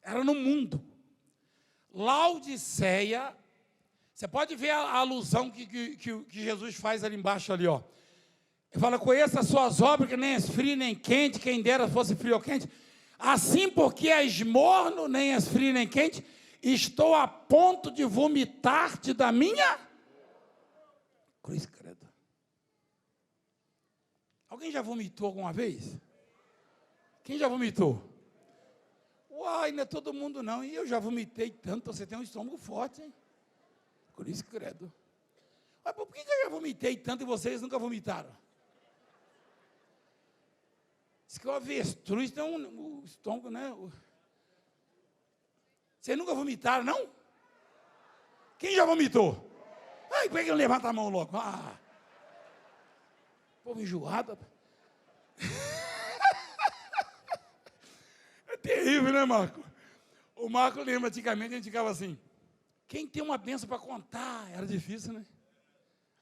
Era no mundo. Laodiceia, você pode ver a alusão que Jesus faz ali embaixo, ali, ó. Ele fala, conheça as suas obras, que nem és frio nem quente, quem dera fosse frio ou quente. Assim, porque és morno, nem és frio nem quente, estou a ponto de vomitar-te da minha cruz, credo. Alguém já vomitou alguma vez? Quem já vomitou? Uai, não é todo mundo não. E eu já vomitei tanto, você tem um estômago forte, hein? Cruz, credo. Mas por que eu já vomitei tanto e vocês nunca vomitaram? Diz que o avestruz tem um estômago, né? Vocês nunca vomitaram, não? Quem já vomitou? Ai, por que não levanta a mão logo? Ah, povo enjoado. É terrível, né, Marco? O Marco lembra, antigamente a gente ficava assim, quem tem uma bênção para contar? Era difícil, né?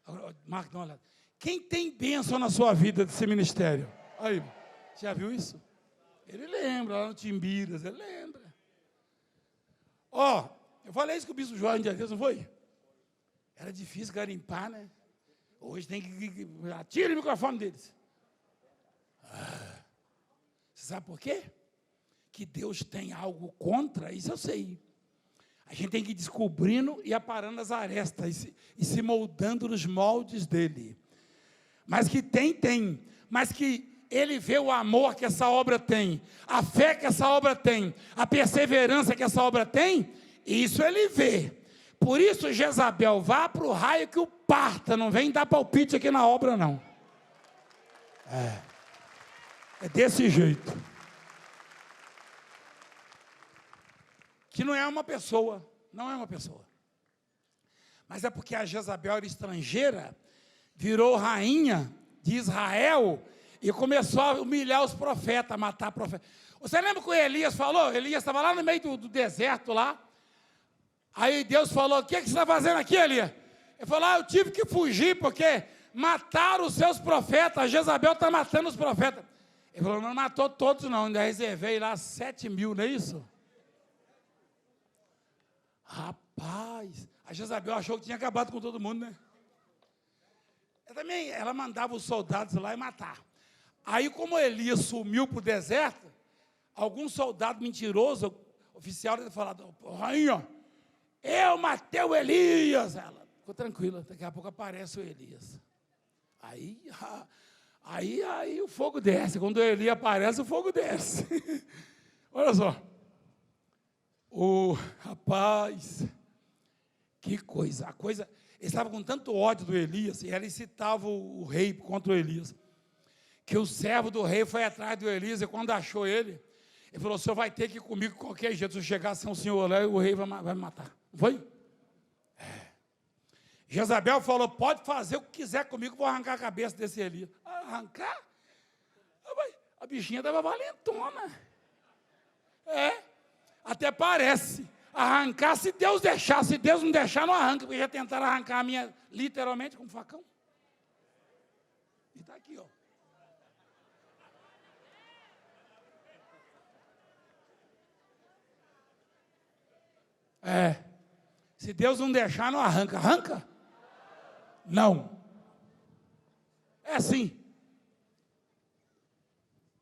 Agora, Marco, dá uma olhada. Quem tem bênção na sua vida desse ministério? Aí, já viu isso? Ele lembra, lá no Timbiras, ele lembra. Ó, eu falei isso com o bispo Jorge um dia desses, não foi? Era difícil garimpar, né? Hoje tem que atira o microfone deles. Você sabe por quê? Que Deus tem algo contra, isso eu sei. A gente tem que ir descobrindo e aparando as arestas e se moldando nos moldes dele. Mas que tem. Mas que ele vê o amor que essa obra tem, a fé que essa obra tem, a perseverança que essa obra tem, isso ele vê. Por isso, Jezabel, vá para o raio que o parta, não vem dar palpite aqui na obra, não. É desse jeito. Que não é uma pessoa, não é uma pessoa. Mas é porque a Jezabel era estrangeira, virou rainha de Israel e começou a humilhar os profetas, a matar profetas. Você lembra que o Elias falou? Elias estava lá no meio do deserto lá. Aí Deus falou, o que você está fazendo aqui, Elias? Ele falou, eu tive que fugir porque mataram os seus profetas, a Jezabel está matando os profetas. Ele falou, não matou todos não, ainda reservei lá 7.000, não é isso? Rapaz, a Jezabel achou que tinha acabado com todo mundo, né? Ela mandava os soldados lá e matar. Aí, como Elias sumiu para o deserto, algum soldado mentiroso, oficial, deve falar, rainha, eu matei o Elias. Ela ficou tranquila, daqui a pouco aparece o Elias. Aí o fogo desce. Quando o Elias aparece, o fogo desce. Olha só. O rapaz, que coisa. Ele estava com tanto ódio do Elias, e ela incitava o rei contra o Elias, que o servo do rei foi atrás do Elias, e quando achou ele falou, o senhor vai ter que ir comigo de qualquer jeito, se eu chegar sem o senhor lá, o rei vai me matar. Não foi? Jezabel falou, pode fazer o que quiser comigo, vou arrancar a cabeça desse Elias. Arrancar? A bichinha estava valentona. Até parece. Arrancar se Deus deixar. Se Deus não deixar, não arranca. Porque já tentaram arrancar a minha, literalmente, com um facão. E está aqui, ó. Se Deus não deixar, não arranca. Arranca? Não. É assim.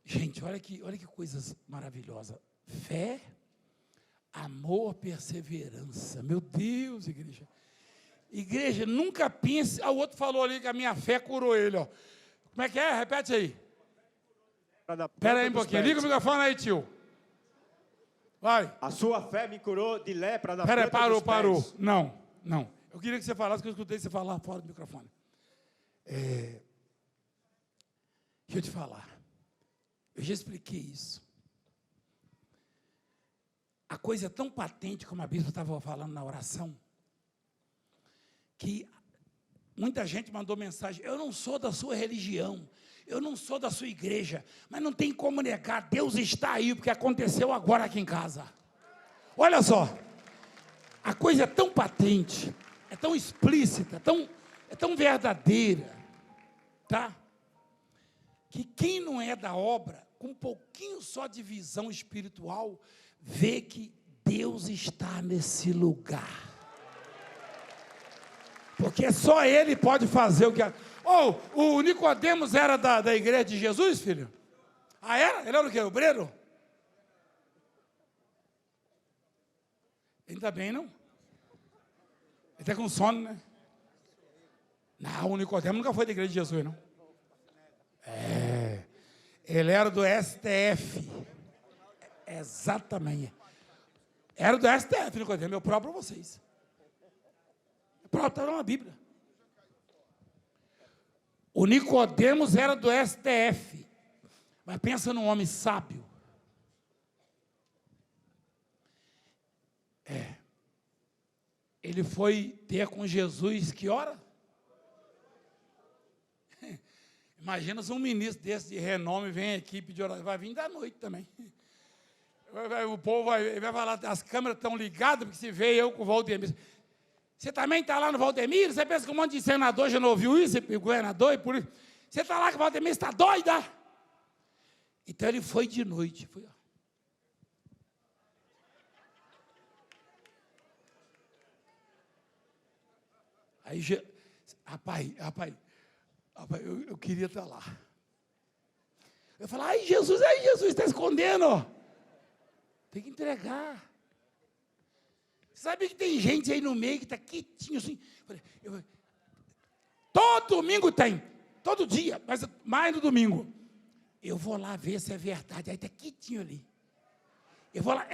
Gente, olha que coisas maravilhosas. Fé, amor, perseverança. Meu Deus, igreja. Igreja, nunca pense. O outro falou ali que a minha fé curou ele, ó. Como é que é? Repete aí. Espera aí um pouquinho. Liga o microfone aí, tio. Vai. A sua fé me curou de lepra na planta dos pés. Parou. Não. Eu queria que você falasse, que eu escutei você falar fora do microfone. Deixa eu te falar. Eu já expliquei isso. A coisa é tão patente, como a bispa estava falando na oração, que muita gente mandou mensagem, eu não sou da sua religião, eu não sou da sua igreja, mas não tem como negar, Deus está aí, porque aconteceu agora aqui em casa. Olha só, a coisa é tão patente, é tão explícita, é tão verdadeira, tá? Que quem não é da obra, com um pouquinho só de visão espiritual, vê que Deus está nesse lugar. Porque só Ele pode fazer o que... o Nicodemos era da igreja de Jesus, filho? Era? Ele era o quê? Obreiro? Ele está bem, não? Ele está com sono, né? Não, o Nicodemos nunca foi da igreja de Jesus, não. Ele era do STF. Exatamente. Era do STF, Nicodemos. Eu provo para vocês. Está na Bíblia. O Nicodemos era do STF. Mas pensa num homem sábio. Ele foi ter com Jesus que hora? Imagina se um ministro desse de renome vem aqui pedir oração. Vai vir da noite também. O povo vai falar, as câmeras estão ligadas, porque se veio eu com o Valdemir. Você também está lá no Valdemir? Você pensa que um monte de senador já não ouviu isso? O governador e por isso. Você está lá com o Valdemir, você está doida? Então ele foi de noite. Aí, rapaz, eu queria estar lá. Eu falo, Jesus está escondendo. Tem que entregar. Sabe que tem gente aí no meio que está quietinho assim. Todo domingo tem, todo dia, mas mais no domingo. Eu vou lá ver se é verdade. Aí está quietinho ali. Eu vou lá,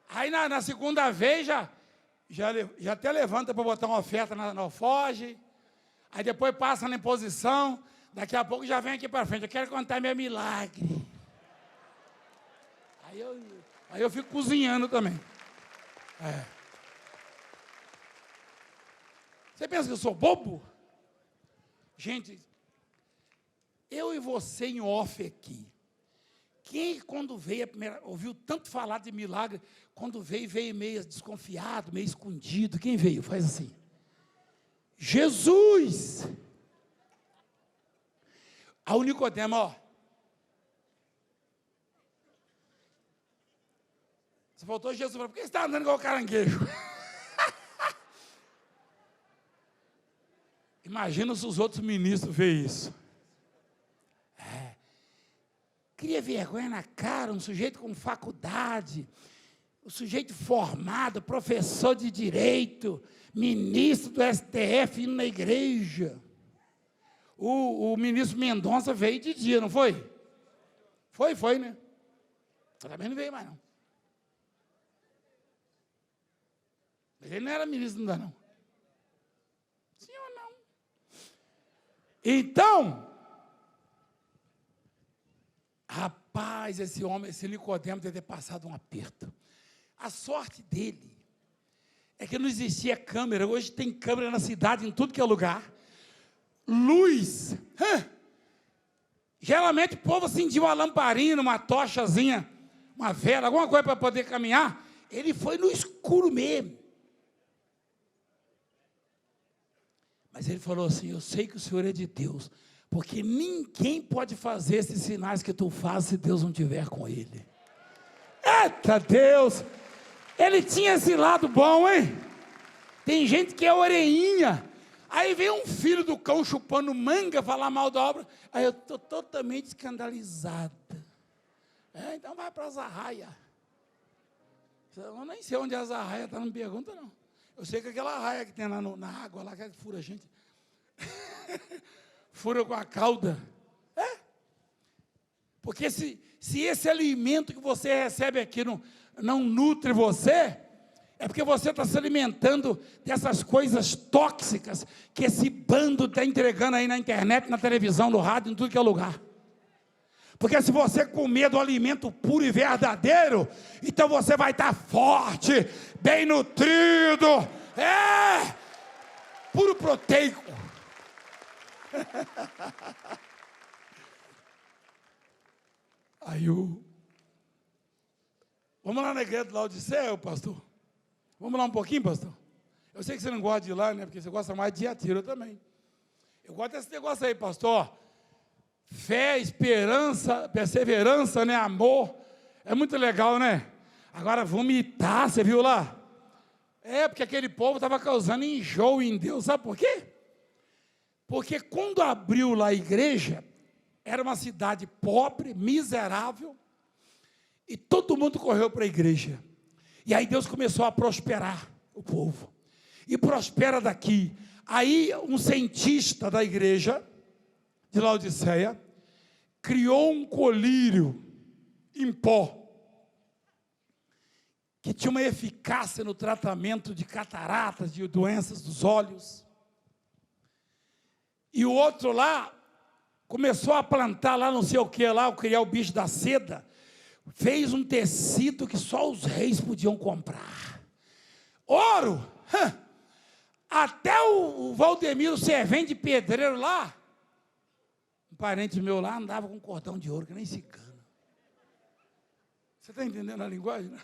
Aí na segunda vez já até levanta para botar uma oferta na alforge. Aí depois passa na imposição. Daqui a pouco já vem aqui para frente. Eu quero contar meu milagre. Aí eu fico cozinhando também. Você pensa que eu sou bobo? Gente, eu e você em off aqui. Quem, quando veio a primeira, ouviu tanto falar de milagre, quando veio meio desconfiado, meio escondido? Quem veio? Faz assim. Jesus! Aí o Nicodemo, Só faltou Jesus falar, por que você está andando igual caranguejo? Imagina se os outros ministros veem isso. Cria vergonha na cara, um sujeito com faculdade, um sujeito formado, professor de direito, ministro do STF indo na igreja. O ministro Mendonça veio de dia, não foi? Foi, né? Também não veio mais, não. Mas ele não era ministro ainda, não. Sim ou não? Então, rapaz, esse homem, esse Nicodemo deve ter passado um aperto. A sorte dele é que não existia câmera. Hoje tem câmera na cidade, em tudo que é lugar. Luz. Geralmente o povo acendia uma lamparina, uma tochazinha, uma vela, alguma coisa para poder caminhar. Ele foi no escuro mesmo. Mas ele falou assim, eu sei que o Senhor é de Deus, porque ninguém pode fazer esses sinais que tu fazes se Deus não estiver com ele. Eita Deus! Ele tinha esse lado bom, hein? Tem gente que é orelhinha. Aí vem um filho do cão chupando manga falar mal da obra. Aí eu estou totalmente escandalizada. Então vai para a Azarraia. Eu nem sei onde é a Azarraia está, não me pergunta não. Eu sei que aquela raia que tem lá na água, lá que fura a gente. Fura com a cauda. Porque se esse alimento que você recebe aqui não nutre você, é porque você está se alimentando dessas coisas tóxicas que esse bando está entregando aí na internet, na televisão, no rádio, em tudo que é lugar. Porque se você comer do alimento puro e verdadeiro, então você vai estar forte, bem nutrido, puro proteico. Aí vamos lá na igreja do Laodiceia, pastor? Vamos lá um pouquinho, pastor? Eu sei que você não gosta de ir lá, né? Porque você gosta mais de Tiatira, eu também. Eu gosto desse negócio aí, pastor. Fé, esperança, perseverança, né? Amor. É muito legal, né? Agora, vomitar, você viu lá? Porque aquele povo estava causando enjoo em Deus. Sabe por quê? Porque quando abriu lá a igreja, era uma cidade pobre, miserável, e todo mundo correu para a igreja. E aí Deus começou a prosperar o povo. E prospera daqui. Aí um cientista da igreja de Laodiceia criou um colírio em pó que tinha uma eficácia no tratamento de cataratas, de doenças dos olhos. E o outro lá começou a plantar lá não sei o que lá, criar o bicho da seda, fez um tecido que só os reis podiam comprar. Ouro! Até o Valdemiro, servente pedreiro lá, um parente meu lá, andava com um cordão de ouro, que nem cigano. Você está entendendo a linguagem, né?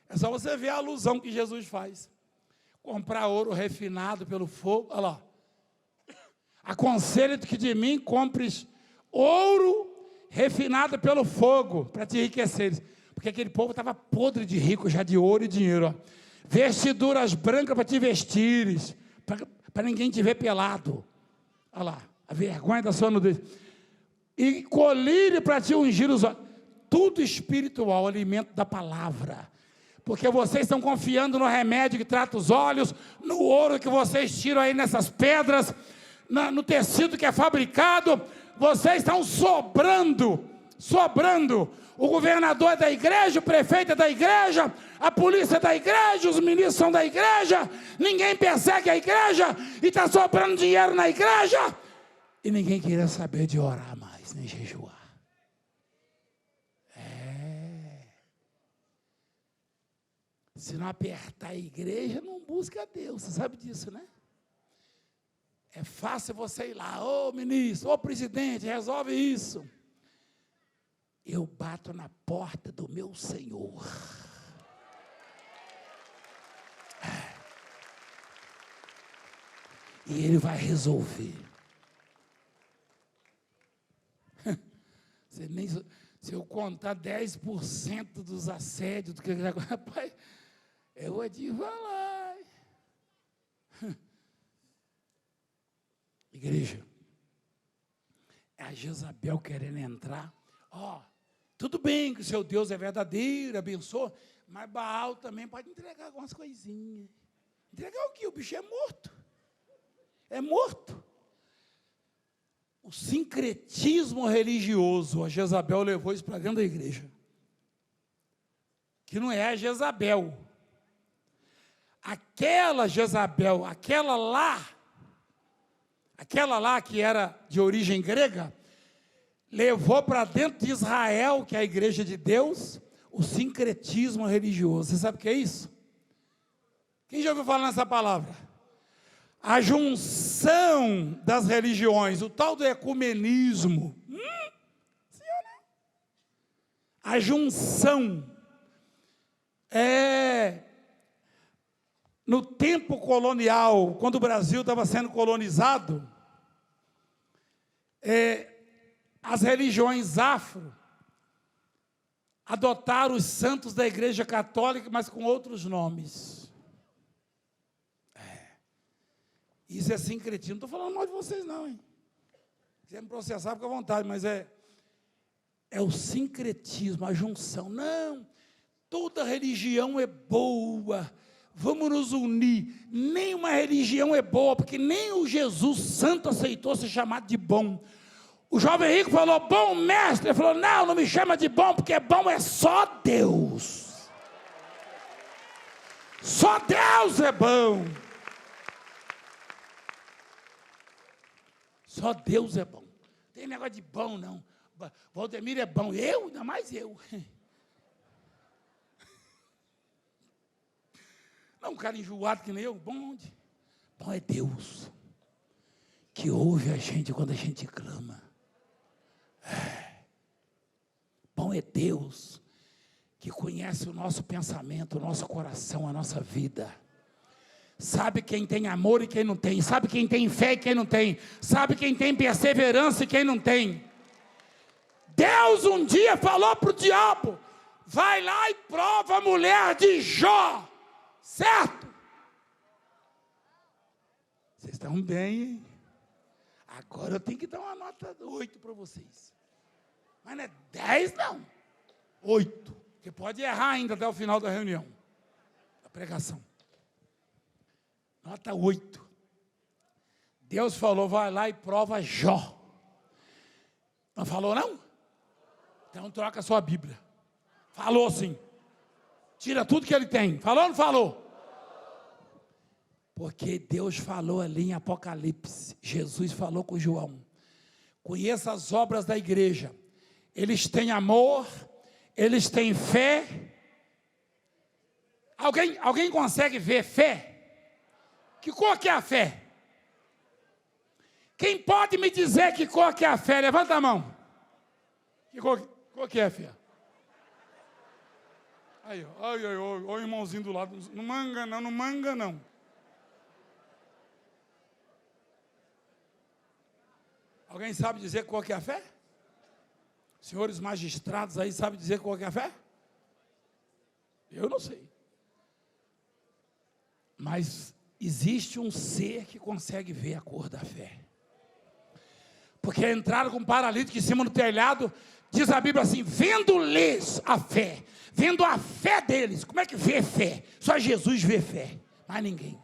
É só você ver a alusão que Jesus faz. Comprar ouro refinado pelo fogo, olha lá. Aconselho-te que de mim compres ouro refinado pelo fogo, para te enriqueceres. Porque aquele povo estava podre de rico, já de ouro e dinheiro. Ó. Vestiduras brancas para te vestires, para ninguém te ver pelado. Olha lá, a vergonha da sua nudez. E colírio para te ungir os olhos. Tudo espiritual, alimento da palavra. Porque vocês estão confiando no remédio que trata os olhos, no ouro que vocês tiram aí nessas pedras, no tecido que é fabricado. Vocês estão sobrando. O governador é da igreja, o prefeito é da igreja, a polícia é da igreja, os ministros são da igreja, ninguém persegue a igreja, e está sobrando dinheiro na igreja, e ninguém queria saber de orar mais, nem jejuar. Se não apertar a igreja, não busca Deus, você sabe disso, né? É fácil você ir lá, ô ministro, ô presidente, resolve isso. Eu bato na porta do meu Senhor. E Ele vai resolver. Se eu contar 10% dos assédios, do que rapaz, eu vou te falar. Igreja, é a Jezabel querendo entrar. Tudo bem que o seu Deus é verdadeiro, abençoa, mas Baal também pode entregar algumas coisinhas. Entregar o quê? O bicho é morto. É morto. O sincretismo religioso, a Jezabel levou isso para dentro da igreja. Que não é a Jezabel. Aquela Jezabel, aquela lá que era de origem grega, levou para dentro de Israel, que é a igreja de Deus, o sincretismo religioso. Você sabe o que é isso? Quem já ouviu falar nessa palavra? A junção das religiões, o tal do ecumenismo. Senhora? A junção. No tempo colonial, quando o Brasil estava sendo colonizado, as religiões afro adotaram os santos da Igreja Católica, mas com outros nomes. Isso é sincretismo. Não estou falando mal de vocês, não, hein? Se quiser me processar, fica à vontade, mas é o sincretismo, a junção. Não, toda religião é boa, vamos nos unir. Nenhuma religião é boa, porque nem o Jesus Santo aceitou ser chamado de bom. O jovem rico falou, bom mestre. Ele falou, não me chama de bom, porque bom é só Deus. Só Deus é bom. Só Deus é bom. Não tem negócio de bom, não. Valdemir é bom. Eu? Ainda mais eu. Não, um cara enjoado que nem eu. Bom onde? Bom é Deus. Que ouve a gente quando a gente clama. Bom é Deus. Que conhece o nosso pensamento, o nosso coração, a nossa vida. Sabe quem tem amor e quem não tem. Sabe quem tem fé e quem não tem. Sabe quem tem perseverança e quem não tem. Deus um dia falou para o diabo, vai lá e prova a mulher de Jó. Certo? Vocês estão bem, hein? Agora eu tenho que dar uma nota 8 para vocês. Mas não é 10 não. 8. Porque pode errar ainda até o final da reunião. Da pregação. Nota 8. Deus falou, vai lá e prova Jó. Não falou não? Então troca a sua Bíblia. Falou sim. Tira tudo que ele tem. Falou ou não falou? Porque Deus falou ali em Apocalipse. Jesus falou com João. Conheça as obras da igreja. Eles têm amor, eles têm fé. Alguém consegue ver fé? Que cor que é a fé? Quem pode me dizer que cor que é a fé? Levanta a mão. Que cor que é a fé? Aí, olha o irmãozinho do lado. Não manga não, não manga não. Alguém sabe dizer qual que é a fé? Senhores magistrados aí sabem dizer qual que é a fé? Eu não sei. Mas existe um ser que consegue ver a cor da fé. Porque entraram com um paralítico em cima do telhado, diz a Bíblia assim, vendo-lhes a fé, vendo a fé deles. Como é que vê fé? Só Jesus vê fé, mais ninguém.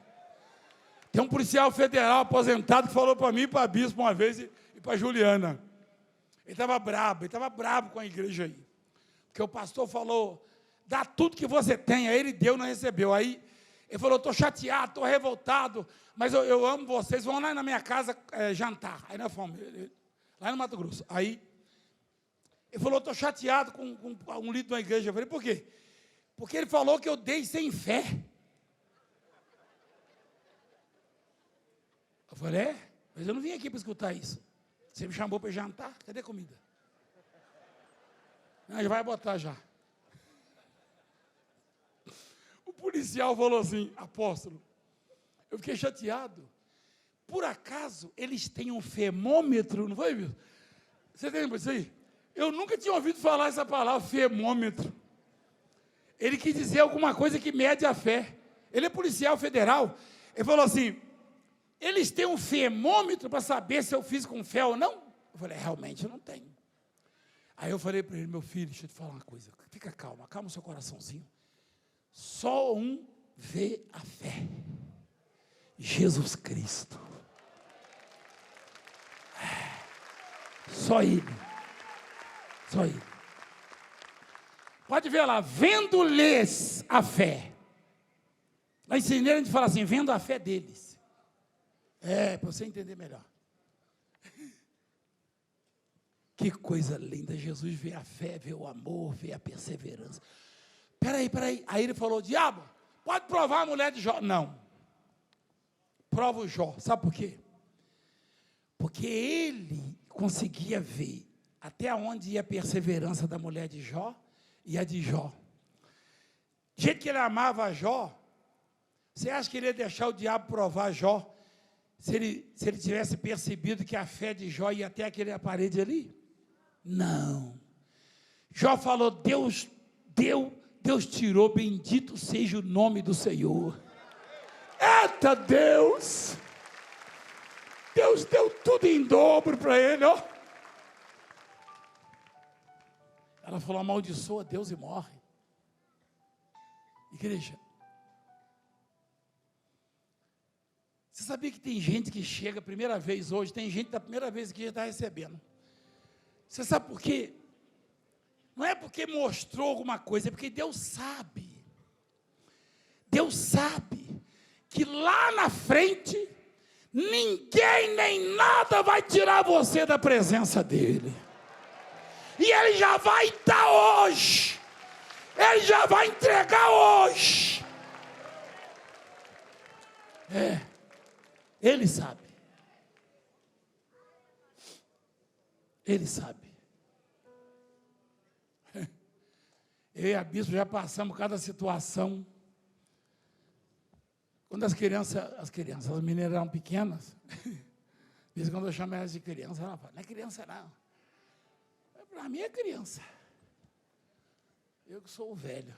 Tem um policial federal aposentado que falou para mim e para a bispo uma vez e para a Juliana. Ele estava brabo com a igreja aí. Porque o pastor falou, dá tudo que você tem, aí ele deu, não recebeu. Aí ele falou, estou chateado, estou revoltado, mas eu amo vocês, vão lá na minha casa jantar. Aí nós fomos, lá no Mato Grosso. Aí ele falou, estou chateado com um líder da igreja. Eu falei, por quê? Porque ele falou que eu dei sem fé. Eu falei, mas eu não vim aqui para escutar isso. Você me chamou para jantar? Cadê a comida? Não, já vai botar já. O policial falou assim, apóstolo, eu fiquei chateado. Por acaso, eles têm um femômetro, não foi, viu? Você lembra disso aí? Eu nunca tinha ouvido falar essa palavra, femômetro. Ele quis dizer alguma coisa que mede a fé. Ele é policial federal. Ele falou assim, eles têm um femômetro para saber se eu fiz com fé ou não? Eu falei, realmente eu não tenho. Aí eu falei para ele, meu filho, deixa eu te falar uma coisa. Fica calma, acalma o seu coraçãozinho. Só um vê a fé. Jesus Cristo. Só Ele. Só Ele. Pode ver lá, vendo-lhes a fé. Lá ensinei a gente fala assim, vendo a fé deles. Para você entender melhor. Que coisa linda, Jesus vê a fé, vê o amor, vê a perseverança. Peraí. Aí ele falou, diabo, pode provar a mulher de Jó. Não. Prova o Jó. Sabe por quê? Porque ele conseguia ver até onde ia a perseverança da mulher de Jó e a de Jó. Do jeito que ele amava a Jó, você acha que ele ia deixar o diabo provar Jó se ele tivesse percebido que a fé de Jó ia até aquela parede ali? Não. Jó falou, Deus tirou, bendito seja o nome do Senhor. Eita Deus! Deus deu tudo em dobro para ele, ó. Ela falou, amaldiçoa Deus e morre. Igreja, você sabia que tem gente que chega a primeira vez hoje, tem gente da primeira vez que já está recebendo. Você sabe por quê? Não é porque mostrou alguma coisa, é porque Deus sabe. Deus sabe que lá na frente, ninguém nem nada vai tirar você da presença dEle. E Ele já vai dar hoje. Ele já vai entregar hoje. Ele sabe. Ele sabe. Eu e a bispo já passamos cada situação. Quando as meninas eram pequenas, mesmo quando eu chamo elas de criança, ela fala, não é criança não. Para mim é criança. Eu que sou o velho.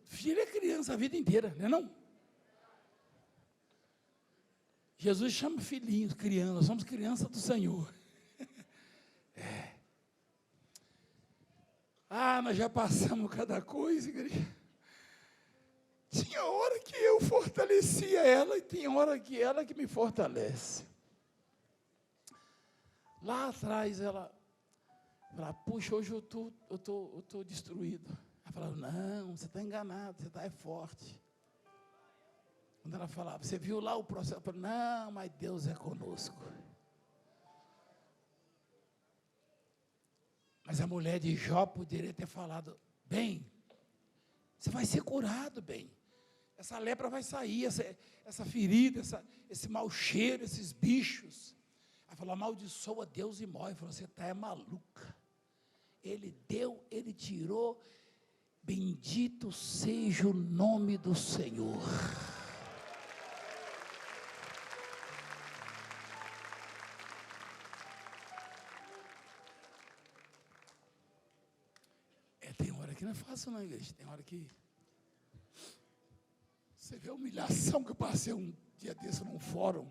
Filho é criança a vida inteira, não é não? Jesus chama filhinhos, crianças, nós somos crianças do Senhor. Nós já passamos cada coisa, igreja. Tinha hora que eu fortalecia ela e tinha hora que ela que me fortalece. Lá atrás ela falava, puxa, hoje eu tô destruído. Ela falava, não, você está enganado, você está forte. Quando ela falava, você viu lá o processo? Eu falava, não, mas Deus é conosco. Mas a mulher de Jó poderia ter falado, bem, você vai ser curado, bem. Essa lepra vai sair, essa ferida, esse mau cheiro, esses bichos. Ela falou, amaldiçoa Deus e morre. Ela falou, você está maluca. Ele deu, Ele tirou. Bendito seja o nome do Senhor. Tem hora que não é fácil não, igreja. Tem hora que você vê a humilhação que eu passei um dia desse num fórum.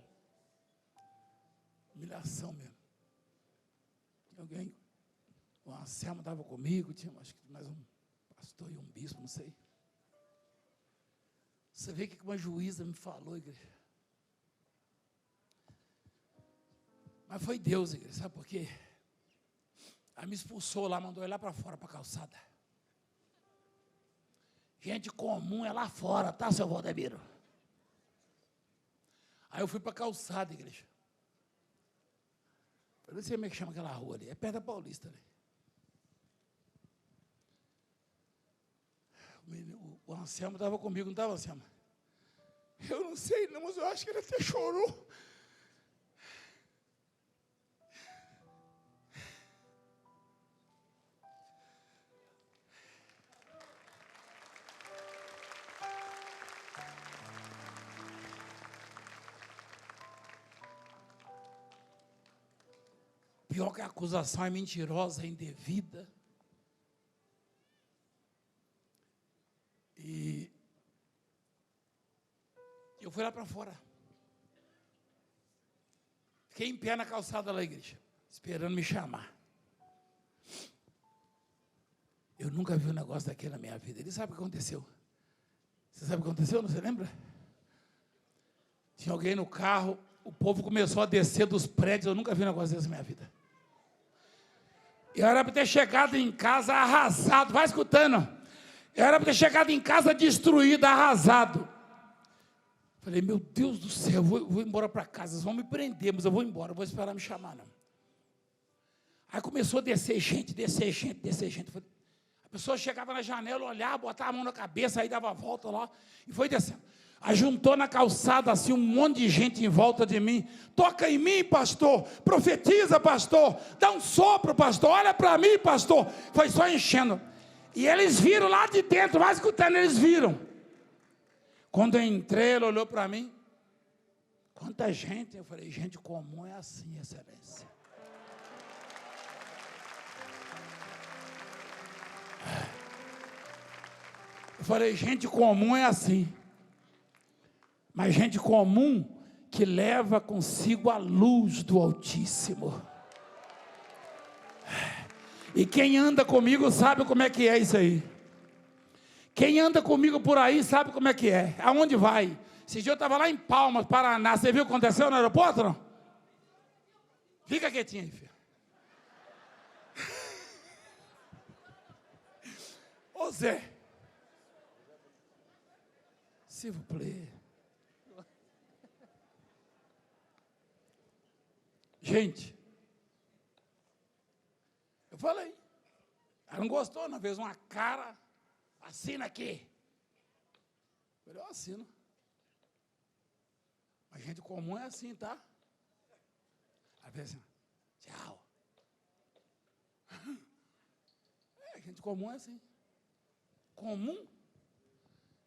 Humilhação mesmo. Alguém, o Anselmo estava comigo, tinha acho que mais um pastor e um bispo, não sei. Você vê o que uma juíza me falou, igreja. Mas foi Deus, igreja, sabe por quê? Ela me expulsou lá, mandou ir lá para fora, para a calçada. Gente comum é lá fora, tá, seu Valdemiro? Aí eu fui para a calçada, igreja. Eu não sei como é que chama aquela rua ali, é perto da Paulista ali. O Anselmo estava comigo, não estava, Anselmo? Eu não sei não, mas eu acho que ele até chorou. pior que a acusação é mentirosa, é indevida. E eu fui lá para fora. Fiquei em pé na calçada da igreja, esperando me chamar. Eu nunca vi um negócio daquele na minha vida. Ele sabe o que aconteceu. Você sabe o que aconteceu? Não se lembra? Tinha alguém no carro, o povo começou a descer dos prédios. Eu nunca vi um negócio desse na minha vida. Eu era para ter chegado em casa arrasado. Vai escutando. Eu era para ter chegado em casa destruído, arrasado. Falei, meu Deus do céu, vou embora para casa. Eles vão me prender, mas eu vou embora. Não vou esperar me chamar, não. Aí começou a descer gente, descer gente, descer gente. A pessoa chegava na janela, olhava, botava a mão na cabeça, aí dava a volta lá e foi descendo. Aí juntou na calçada assim um monte de gente em volta de mim. Toca em mim, pastor. Profetiza, pastor. Dá um sopro, pastor. Olha para mim, pastor. Foi só enchendo. E eles viram lá de dentro, vai escutando, eles viram. Quando eu entrei, ele olhou para mim. Quanta gente. Eu falei, gente comum é assim, excelência. Eu falei, gente comum é assim. Mas gente comum que leva consigo a luz do Altíssimo. E quem anda comigo sabe como é que é isso aí. Quem anda comigo por aí sabe como é que é. Aonde vai? Esse dia eu estava lá em Palmas, Paraná. Você viu o que aconteceu no aeroporto, não? Fica quietinho aí, filho. Ô Zé. S'il vous plaît. Gente, eu falei, ela não gostou, não, fez uma cara, assina aqui. Eu falei, eu assino. Mas gente comum é assim, tá? Ela fez assim, tchau. Gente comum é assim. Comum?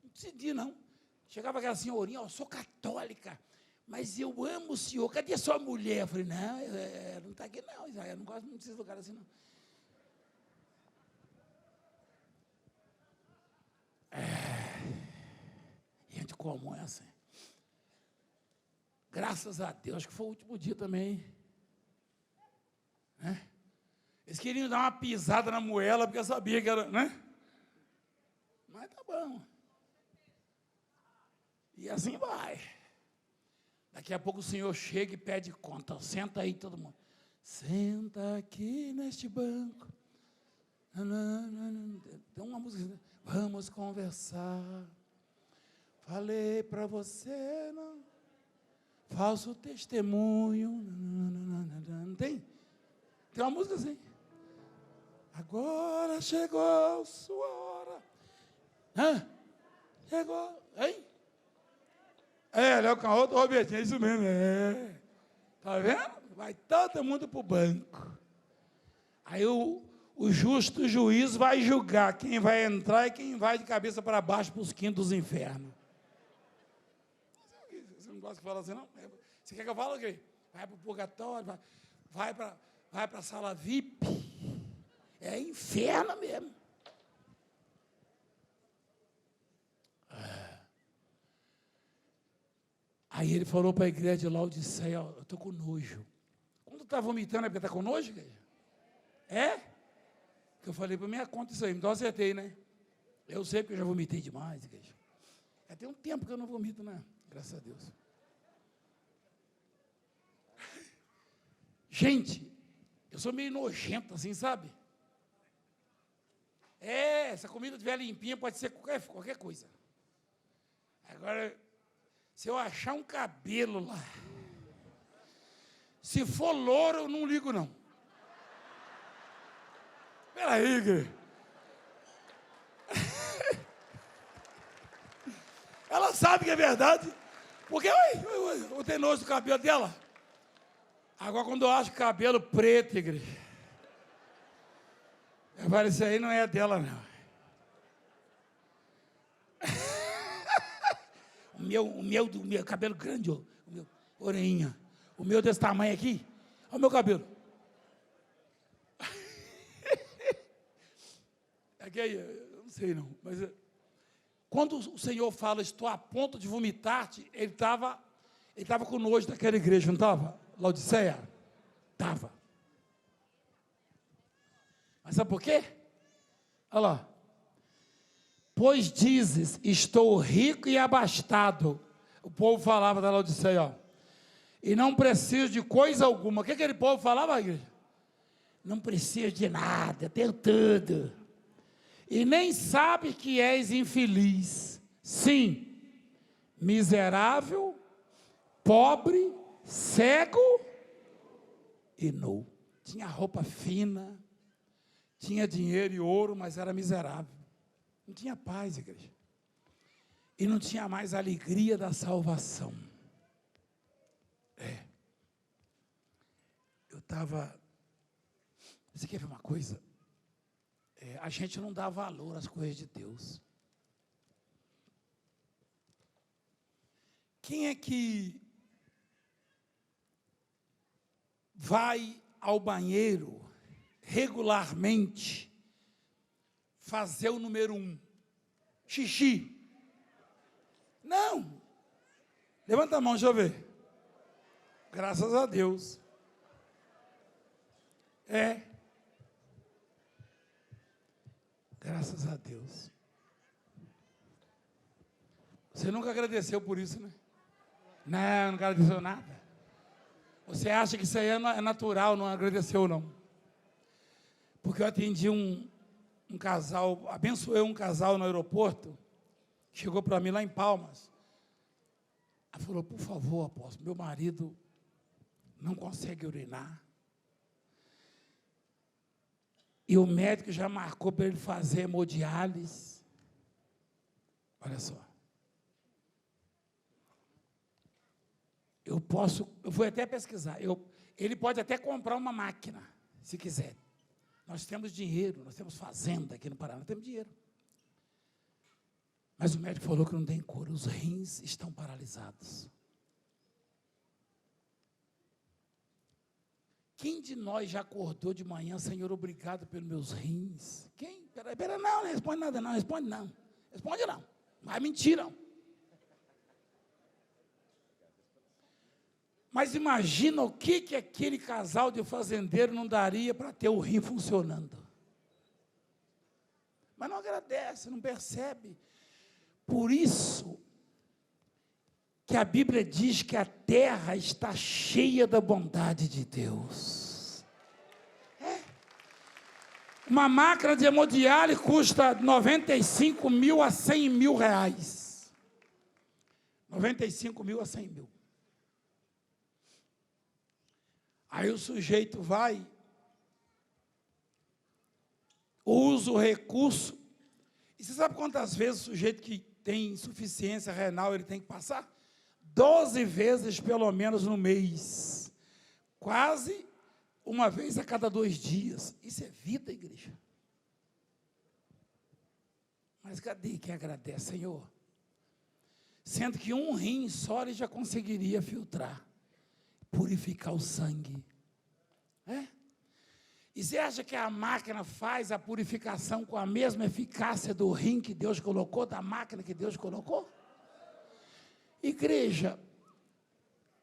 Não decidi, não. Chegava aquela senhorinha, eu sou católica. Mas eu amo o senhor, cadê a sua mulher? Eu falei, não, não está aqui não, Israel, eu não gosto muito desses lugares assim não. Gente comum é assim. Graças a Deus, acho que foi o último dia também. Né? Eles queriam dar uma pisada na moela, porque eu sabia que era, né? Mas tá bom. E assim vai. Daqui a pouco o senhor chega e pede conta. Senta aí todo mundo. Senta aqui neste banco. Tem uma música. Vamos conversar. Falei para você, não. Falso testemunho. Não tem? Tem uma música assim. Agora chegou sua hora. Chegou. Hein? Léo Canhoto, Robertinho, é isso mesmo, Tá vendo? Vai todo mundo para o banco. Aí o justo juiz vai julgar quem vai entrar e quem vai de cabeça para baixo para os quintos dos infernos. Você não gosta que fala assim, não? Você quer que eu fale o quê? Vai para o purgatório, vai para a sala VIP. É inferno mesmo. Aí ele falou para a igreja de Laodiceia, eu estou com nojo. Quando está vomitando é porque está com nojo, igreja? É? Que eu falei, para minha conta isso aí, então acertei, né? Eu sei porque eu já vomitei demais, igreja. Já tem um tempo que eu não vomito, né? Graças a Deus. Gente, eu sou meio nojento assim, sabe? Se a comida estiver limpinha, pode ser qualquer coisa. Agora, se eu achar um cabelo lá, se for louro, eu não ligo, não. Espera aí, igreja. Ela sabe que é verdade. Porque eu tenho nojo do cabelo dela. Agora, quando eu acho cabelo preto, igreja, eu falo, isso aí não é dela, não. O meu cabelo grande, o meu orelhinha. O meu desse tamanho aqui. Olha o meu cabelo. eu não sei não, mas quando o Senhor fala, estou a ponto de vomitar-te, ele estava com nojo daquela igreja, não estava? Laodiceia? Estava. Mas sabe por quê? Olha lá. Pois dizes, estou rico e abastado. O povo falava da Laodiceia, ó. E não preciso de coisa alguma. O que aquele povo falava, igreja? Não preciso de nada, tenho tudo. E nem sabe que és infeliz. Sim, miserável, pobre, cego e nu. Tinha roupa fina, tinha dinheiro e ouro, mas era miserável. Não tinha paz, igreja. E não tinha mais a alegria da salvação. Eu estava... Você quer ver uma coisa? A gente não dá valor às coisas de Deus. Quem é que vai ao banheiro regularmente fazer o número 1? Xixi. Não. Levanta a mão, deixa eu ver. Graças a Deus. Graças a Deus. Você nunca agradeceu por isso, né? Não agradeceu nada. Você acha que isso aí é natural, não agradeceu, não. Porque eu atendi um casal, abençoei um casal no aeroporto, chegou para mim lá em Palmas. Ela falou, por favor, apóstolo, meu marido não consegue urinar. E o médico já marcou para ele fazer hemodiálise. Olha só. Eu fui até pesquisar. Ele pode até comprar uma máquina, se quiser. Nós temos dinheiro, nós temos fazenda aqui no Paraná, nós temos dinheiro. Mas o médico falou que não tem cura, os rins estão paralisados. Quem de nós já acordou de manhã, Senhor, obrigado pelos meus rins? Quem? Pera, não responde nada, não, responde não. Responde não, não é mentira. Não. Mas imagina o que aquele casal de fazendeiro não daria para ter o rim funcionando. Mas não agradece, não percebe. Por isso que a Bíblia diz que a terra está cheia da bondade de Deus. Uma máquina de hemodiálise custa 95 mil a 100 mil reais. 95 mil a 100 mil. Aí o sujeito vai, usa o recurso. E você sabe quantas vezes o sujeito que tem insuficiência renal ele tem que passar? 12 vezes pelo menos no mês. Quase uma vez a cada 2 dias. Isso é vida, igreja. Mas cadê quem agradece, Senhor? Sendo que um rim só ele já conseguiria filtrar, purificar o sangue. E você acha que a máquina faz a purificação com a mesma eficácia do rim que Deus colocou, da máquina que Deus colocou? Igreja,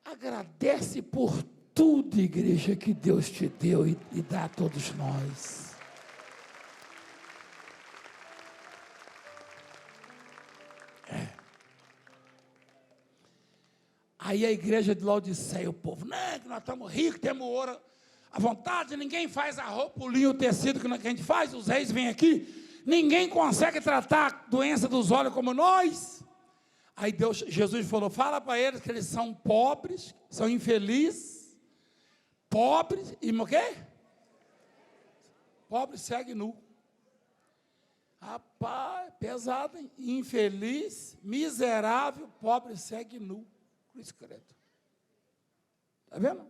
agradece por tudo, igreja, que Deus te deu e dá a todos nós. Aí a igreja de Laodiceia, o povo, não, que nós estamos ricos, temos ouro à vontade, ninguém faz a roupa, o linho, o tecido que a gente faz, os reis vêm aqui, ninguém consegue tratar a doença dos olhos como nós. Aí Jesus falou, fala para eles que eles são pobres, são infelizes, pobres, e o quê? Pobre, cego e nu. Rapaz, pesado, hein? Infeliz, miserável, pobre, cego e nu. Cruz credo. Está vendo?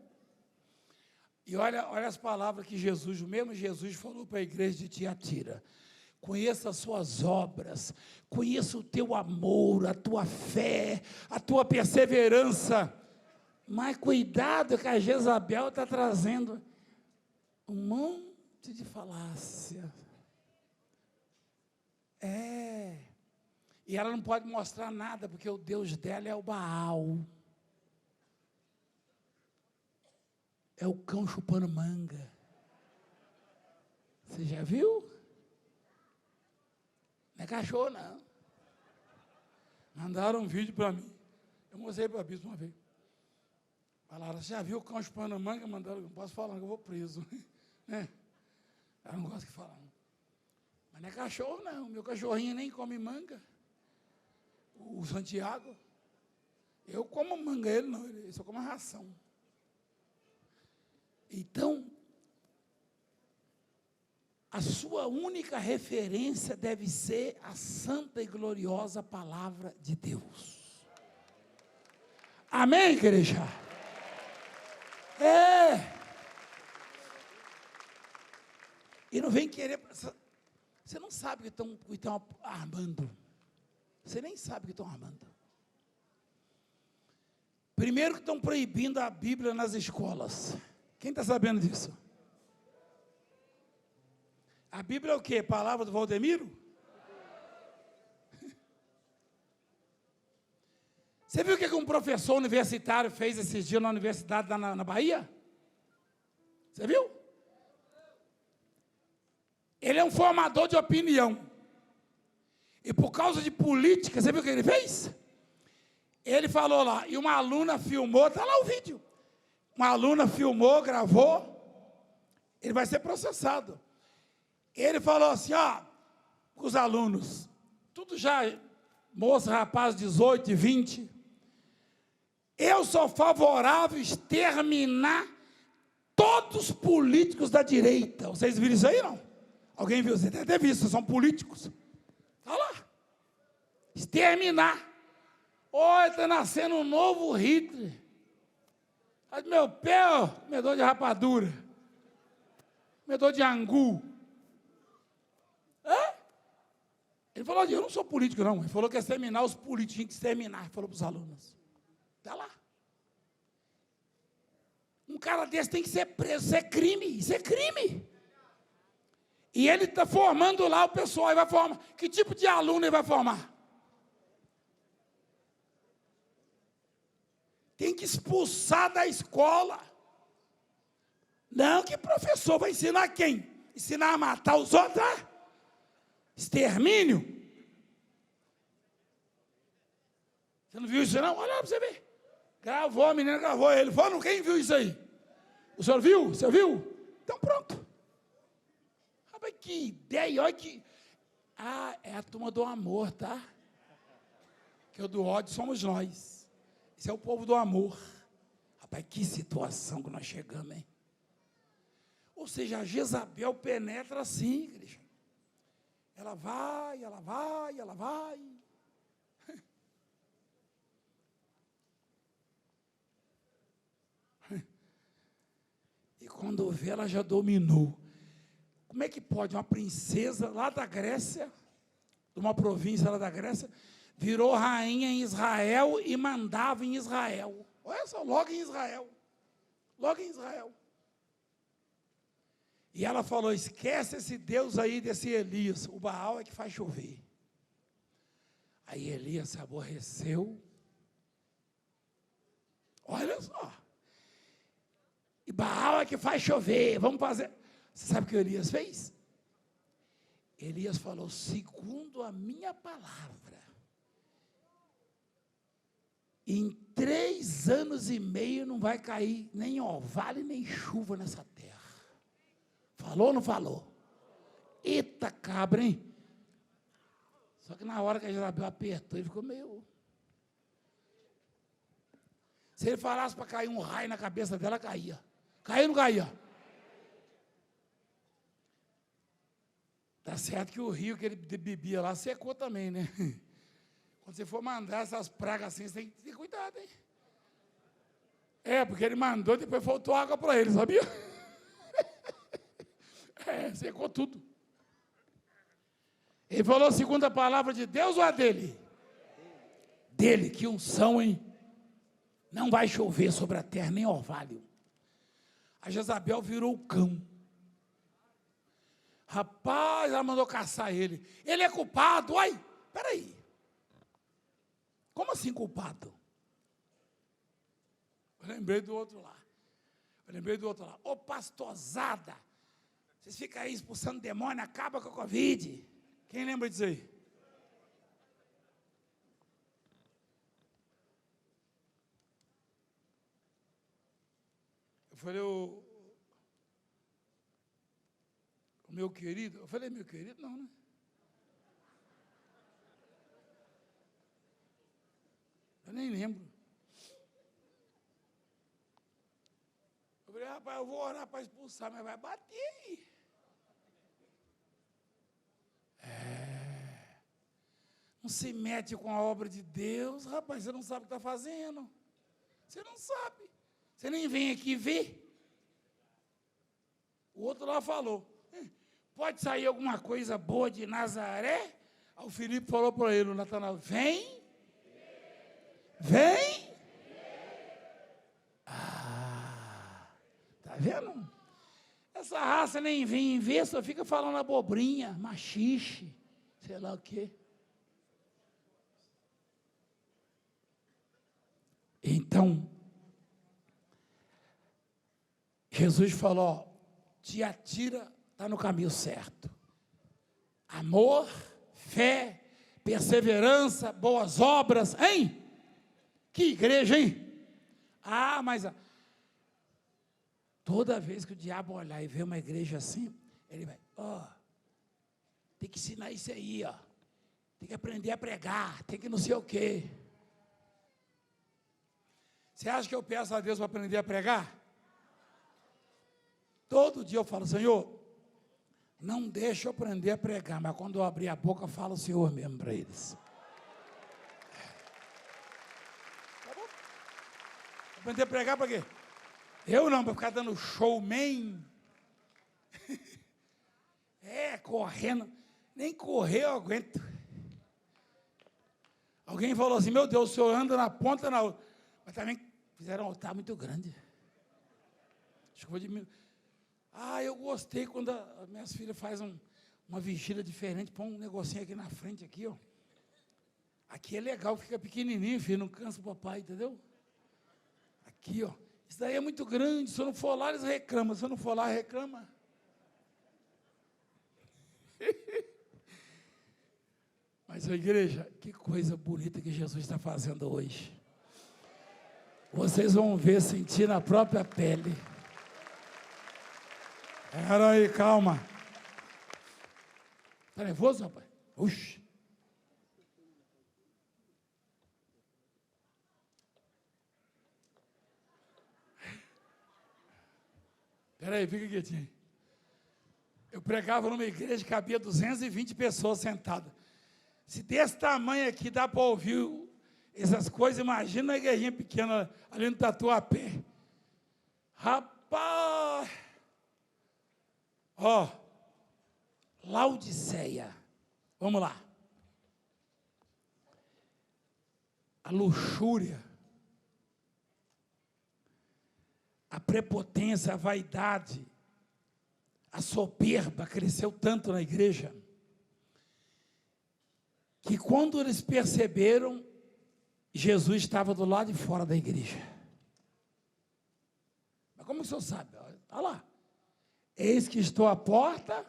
E olha as palavras que Jesus, o mesmo Jesus falou para a igreja de Tiatira. Conheça as suas obras, conheça o teu amor, a tua fé, a tua perseverança. Mas cuidado que a Jezabel está trazendo um monte de falácia. E ela não pode mostrar nada, porque o Deus dela é o Baal. É o cão chupando manga. Você já viu? Não é cachorro, não. Mandaram um vídeo para mim. Eu mostrei para a bispo uma vez. Falaram, você já viu o cão chupando manga? Mandaram, não posso falar, que eu vou preso. Né? Ela não gosta de falar. Mas não é cachorro, não. Meu cachorrinho nem come manga. O Santiago. Eu como manga, ele não. Ele só come ração. Então, a sua única referência deve ser a santa e gloriosa palavra de Deus. Amém, igreja? E não vem querer... Você não sabe que estão armando. Você nem sabe que estão armando. Primeiro que estão proibindo a Bíblia nas escolas. Quem está sabendo disso? A Bíblia é o quê? Palavra do Valdemiro? Você viu o que um professor universitário fez esses dias na universidade na Bahia? Você viu? Ele é um formador de opinião. E por causa de política, você viu o que ele fez? Ele falou lá, e uma aluna filmou, está lá o vídeo. Uma aluna filmou, gravou, ele vai ser processado. Ele falou assim, com os alunos, tudo já, moça, rapaz, 18, 20, eu sou favorável a exterminar todos os políticos da direita. Vocês viram isso aí, não? Alguém viu? Você deve ter visto, são políticos. Está lá. Exterminar. Olha, está nascendo um novo Hitler. Meu pé, comedor de rapadura. Comedor de angu. Ele falou, eu não sou político, não. Ele falou que ia exterminar os políticos, tinha que exterminar. Ele falou para os alunos. Está lá. Um cara desse tem que ser preso. Isso é crime. Isso é crime. E ele está formando lá o pessoal. Ele vai formar. Que tipo de aluno ele vai formar? Tem que expulsar da escola. Não, que professor vai ensinar quem? Ensinar a matar os outros? Extermínio? Você não viu isso não? Olha lá para você ver. Gravou, a menina gravou ele. Falou, quem viu isso aí? O senhor viu? Você viu? Então pronto. Rapaz, que ideia, olha que... é a turma do amor, tá? Que o do ódio somos nós. Esse é o povo do amor. Rapaz, que situação que nós chegamos, hein? Ou seja, a Jezabel penetra assim, igreja. Ela vai, ela vai, ela vai. E quando vê, ela já dominou. Como é que pode uma princesa lá da Grécia, de uma província lá da Grécia, virou rainha em Israel e mandava em Israel? Olha só, logo em Israel. Logo em Israel. E ela falou, esquece esse Deus aí, desse Elias. O Baal é que faz chover. Aí Elias se aborreceu. Olha só. E Baal é que faz chover. Vamos fazer. Você sabe o que Elias fez? Elias falou, segundo a minha palavra, em 3 anos e meio não vai cair nem orvalho, nem chuva nessa terra. Falou ou não falou? Eita cabra, hein? Só que na hora que a Jezabel apertou, ele ficou meio... Se ele falasse para cair um raio na cabeça dela, caía. Caía ou não caía? Tá certo que o rio que ele bebia lá secou também, né? Quando você for mandar essas pragas assim, você tem que ter cuidado, hein? Porque ele mandou e depois faltou água para ele, sabia? Secou tudo. Ele falou segundo a palavra de Deus ou a dele? Dele, que unção, hein? Não vai chover sobre a terra, nem orvalho. A Jezabel virou o cão. Rapaz, ela mandou caçar ele. Ele é culpado. Ai, peraí. Como assim culpado? Eu lembrei do outro lá. Ô, pastorzada, vocês ficam aí expulsando demônio, acaba com a Covid. Quem lembra disso aí? Eu falei, o meu querido, eu falei, meu querido, não, né? Eu nem lembro. Eu falei, rapaz, eu vou orar para expulsar, mas vai bater aí. Não se mete com a obra de Deus, rapaz, você não sabe o que está fazendo. Você não sabe. Você nem vem aqui ver. O outro lá falou, pode sair alguma coisa boa de Nazaré? Aí o Filipe falou para ele, o Natanael, vem. Tá vendo? Essa raça nem vem ver, só fica falando abobrinha, machixe, sei lá o quê. Então, Jesus falou, ó, Tiatira está no caminho certo. Amor, fé, perseverança, boas obras, hein? Que igreja, hein? Ah, mas toda vez que o diabo olhar e ver uma igreja assim, ele vai, tem que ensinar isso aí, ó. Tem que aprender a pregar, tem que não sei o quê. Você acha que eu peço a Deus para aprender a pregar? Todo dia eu falo, Senhor, não deixa eu aprender a pregar, mas quando eu abrir a boca, eu falo o Senhor mesmo para eles. Tá bom? Aprender a pregar para quê? Eu não, para ficar dando showman. Correndo. Nem correr eu aguento. Alguém falou assim, meu Deus, o senhor anda na ponta, na outra. Mas também fizeram um altar muito grande. Acho que vou diminuir. Eu gostei quando as minhas filhas fazem uma vigília diferente, põe um negocinho aqui na frente, aqui, ó. Aqui é legal, fica pequenininho, filho, não cansa o papai, entendeu? Aqui, ó. Isso daí é muito grande, se eu não for lá, eles reclamam. Se eu não for lá, reclama. Mas, igreja, que coisa bonita que Jesus está fazendo hoje. Vocês vão ver, sentir na própria pele. Era aí, calma. Está nervoso, rapaz? Oxi. Espera aí, fica quietinho. Eu pregava numa igreja que cabia 220 pessoas sentadas. Se desse tamanho aqui dá para ouvir essas coisas, imagina uma igrejinha pequena ali no Tatuapé. Rapaz! Ó, Laodiceia. Vamos lá. A luxúria, a prepotência, a vaidade, a soberba cresceu tanto na igreja, que quando eles perceberam, Jesus estava do lado de fora da igreja. Mas como o senhor sabe? Olha lá. Eis que estou à porta.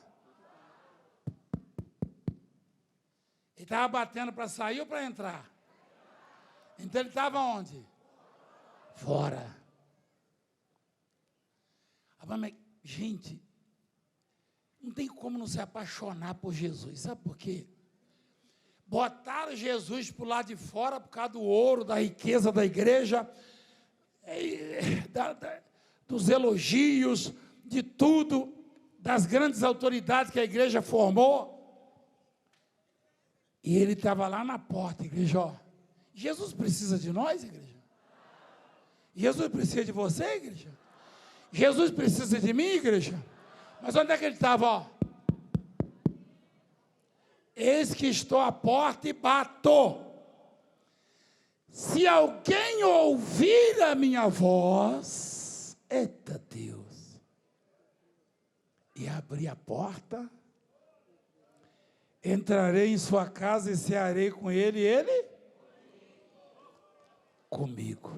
Ele estava batendo para sair ou para entrar? Então ele estava onde? Fora. Mas, gente, não tem como não se apaixonar por Jesus. Sabe por quê? Botaram Jesus para o lado de fora por causa do ouro, da riqueza da igreja, dos elogios, de tudo, das grandes autoridades que a igreja formou. E ele estava lá na porta, igreja, ó. Jesus precisa de nós, igreja? Jesus precisa de você, igreja? Jesus precisa de mim, igreja? Mas onde é que ele estava, ó? Eis que estou à porta e bato. Se alguém ouvir a minha voz, eita Deus, e abrir a porta, entrarei em sua casa e cearei com ele, e ele? comigo.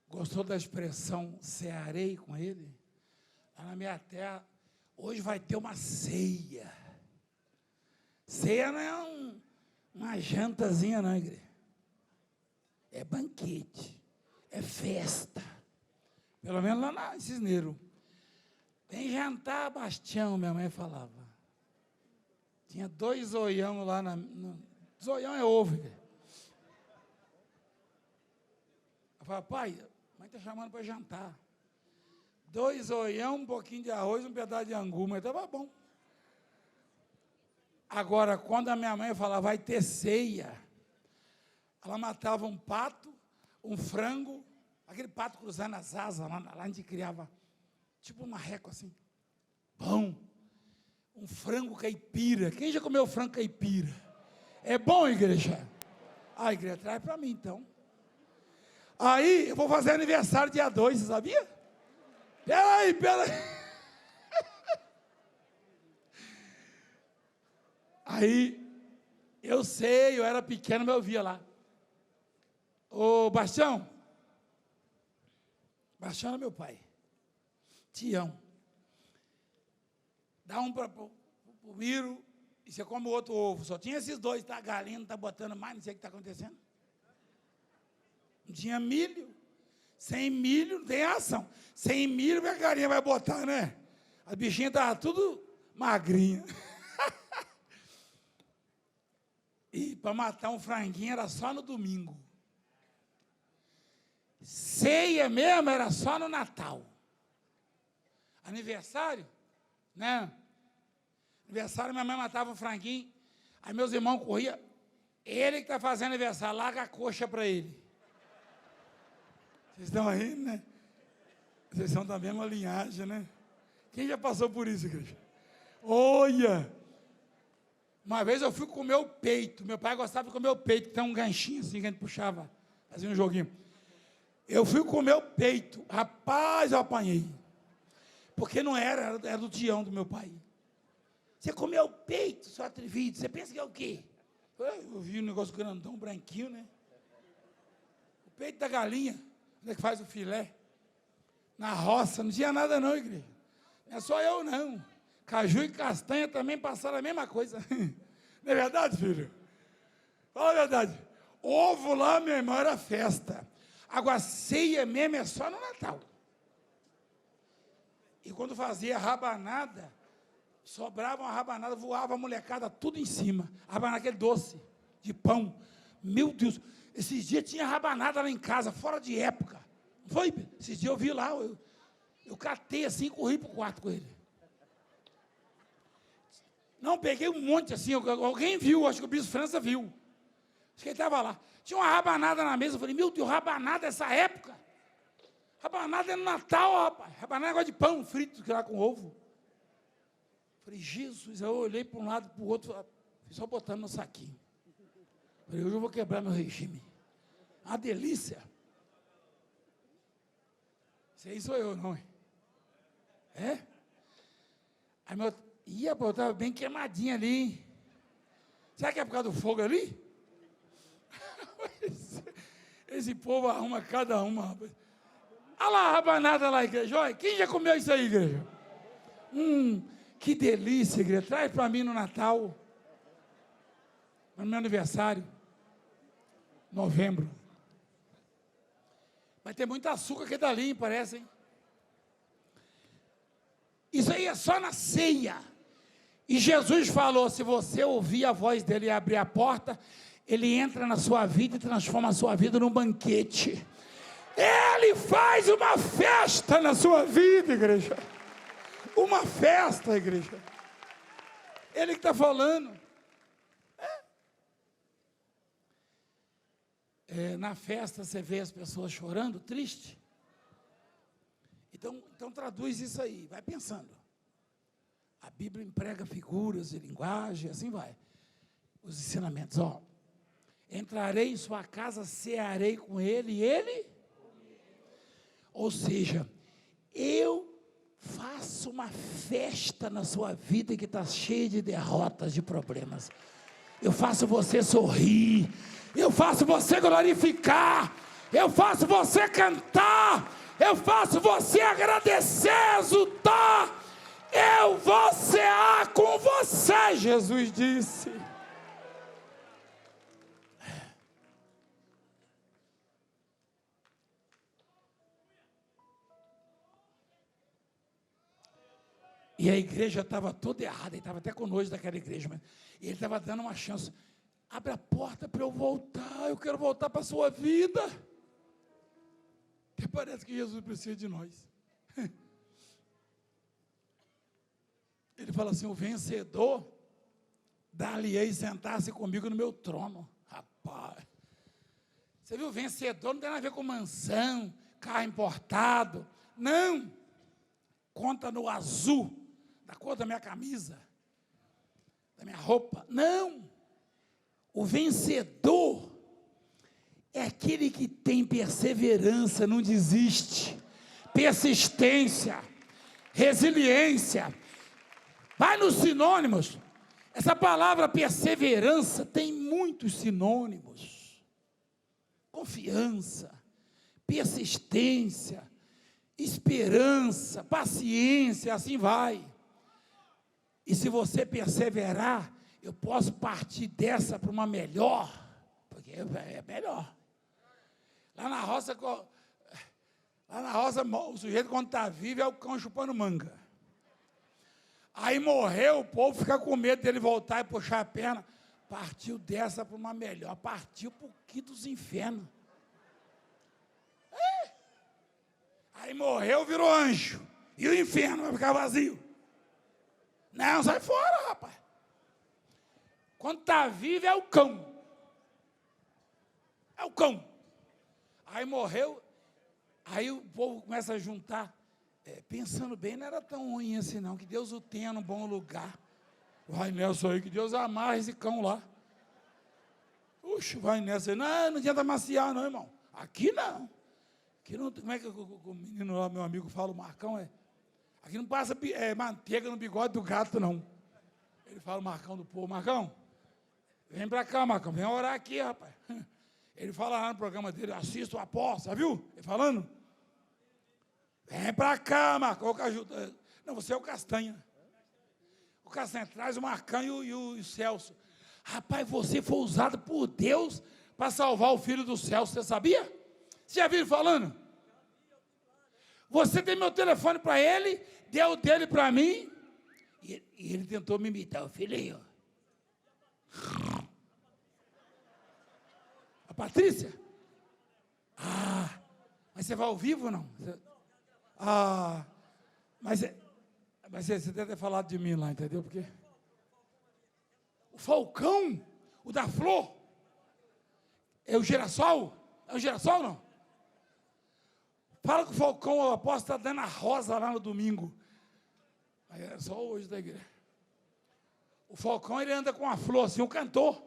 Gostou da expressão cearei com ele? Lá na minha terra, hoje vai ter uma ceia. Ceia não é uma jantazinha, não, igreja. É banquete, é festa. Pelo menos lá na Cisneiro. Tem jantar, Bastião, minha mãe falava. Tinha 2 zoião lá zoião é ovo, igreja. Eu falava, pai, a mãe está chamando para jantar. 2 zoião, um pouquinho de arroz, um pedaço de angu, mas estava bom. Agora, quando a minha mãe falava, vai ter ceia, ela matava um pato, um frango, aquele pato cruzando as asas, lá a gente criava, tipo um marreco assim, bom, um frango caipira. Quem já comeu frango caipira? É bom, igreja? A igreja traz para mim, então. Aí, eu vou fazer aniversário dia 2, você sabia? Peraí. Aí, eu sei, eu era pequeno, mas eu via lá. Ô, Bastião era meu pai. Tião. Dá um para o Miro e você come o outro ovo. Só tinha esses 2, tá? A galinha não está botando mais, não sei o que está acontecendo. Não tinha milho. Sem milho não tem ação. Sem milho a galinha vai botar, né? A bichinha estava tudo magrinha. E para matar um franguinho era só no domingo. Ceia mesmo era só no Natal. Aniversário, né? Aniversário, minha mãe matava um franguinho. Aí meus irmãos corriam. Ele que está fazendo aniversário, larga a coxa para ele. Vocês estão rindo, né? Vocês são da mesma linhagem, né? Quem já passou por isso, igreja? Olha! Uma vez eu fui comer o peito. Meu pai gostava de comer o peito, que tem um ganchinho assim que a gente puxava, fazia um joguinho. Eu fui comer o peito. Rapaz, eu apanhei. Porque não era do tião do meu pai. Você comeu o peito, seu atrevido. Você pensa que é o quê? Eu vi um negócio grandão, branquinho, né? O peito da galinha. Onde é que faz o filé? Na roça. Não tinha nada não, igreja. Não é só eu, não. Caju e castanha também passaram a mesma coisa. Não é verdade, filho? Fala a verdade. Ovo lá, meu irmão, era festa. Agora, ceia mesmo é só no Natal. E quando fazia rabanada, sobrava uma rabanada, voava a molecada tudo em cima. Rabanada, aquele doce de pão. Meu Deus, esses dias tinha rabanada lá em casa, fora de época. Não foi? Esses dias eu vi lá, eu catei assim e corri para o quarto com ele. Não, peguei um monte assim, alguém viu, acho que o Bispo França viu. Acho que ele estava lá. Tinha uma rabanada na mesa, eu falei, meu Deus, rabanada essa época? Rabanada é no Natal, rapaz. Rabanada é negócio de pão frito, lá com ovo. Eu falei, Jesus, eu olhei para um lado, para o outro, só botando no saquinho. Eu falei, hoje eu vou quebrar meu regime. Uma delícia. Isso aí sou eu, não é? É? Aí meu... Ia, pô, eu estava bem queimadinho ali. Será que é por causa do fogo ali? Esse povo arruma cada uma, rapaz. Olha lá a rabanada lá, igreja. Olha, quem já comeu isso aí, igreja? Que delícia, igreja. Traz para mim no Natal. No meu aniversário. Novembro. Vai ter muito açúcar que dali, parece, hein? Isso aí é só na ceia. E Jesus falou, se você ouvir a voz dele e abrir a porta, ele entra na sua vida e transforma a sua vida num banquete. Ele faz uma festa na sua vida, igreja. Uma festa, igreja. Ele que está falando. Na festa você vê as pessoas chorando, triste. Então traduz isso aí, vai pensando. A Bíblia emprega figuras e linguagem, assim vai. Os ensinamentos, ó. Entrarei em sua casa, cearei com ele, e ele? Ou seja, eu faça uma festa na sua vida que está cheia de derrotas, de problemas. Eu faço você sorrir, eu faço você glorificar, eu faço você cantar, eu faço você agradecer, exultar. Eu vou cear com você, Jesus disse. E a igreja estava toda errada, ele estava até com nojo daquela igreja, mas ele estava dando uma chance. Abre a porta para eu voltar, eu quero voltar para a sua vida. Porque parece que Jesus precisa de nós. Ele fala assim, o vencedor, dar-lhe-ei sentar-se comigo no meu trono. Rapaz, você viu, o vencedor não tem nada a ver com mansão, carro importado, não, conta no azul, da cor da minha camisa, da minha roupa, não, o vencedor é aquele que tem perseverança, não desiste, persistência, resiliência. Vai nos sinônimos. Essa palavra perseverança tem muitos sinônimos. Confiança, persistência, esperança, paciência, assim vai. E se você perseverar, eu posso partir dessa para uma melhor, porque é melhor. Lá na roça, o sujeito quando está vivo é o cão chupando manga. Aí morreu, o povo fica com medo dele voltar e puxar a perna. Partiu dessa para uma melhor. Partiu para o quinto dos infernos. Aí morreu, virou anjo. E o inferno vai ficar vazio. Não, sai fora, rapaz. Quando está vivo é o cão. É o cão. Aí morreu. Aí o povo começa a juntar. Pensando bem, não era tão ruim assim não, que Deus o tenha num bom lugar. Vai nessa aí, que Deus amarra esse cão lá. Puxa, vai nessa aí. Não adianta maciar não, irmão. Aqui não. Aqui não, como é que o menino lá, meu amigo, fala, o Marcão, aqui não passa manteiga no bigode do gato, não. Ele fala, o Marcão do povo, Marcão, vem pra cá, Marcão, vem orar aqui, rapaz. Ele fala lá no programa dele, assista o apóstolo, viu? Ele falando. Vem para cá, Marcão. Não, você é o Castanha. O Castanha traz o Marcão e o Celso. Rapaz, você foi usado por Deus para salvar o filho do Celso, você sabia? Você já viu falando? Você tem meu telefone para ele, deu dele para mim, e ele tentou me imitar, o filhinho. A Patrícia? Mas você vai ao vivo ou não? Mas você deve ter falado de mim lá, entendeu? Porque o Falcão, o da Flor, é o girassol? É o girassol, não? Fala que o Falcão, o apóstolo, está dando a rosa lá no domingo. Mas é só hoje da igreja. O Falcão, ele anda com a flor assim, um cantor.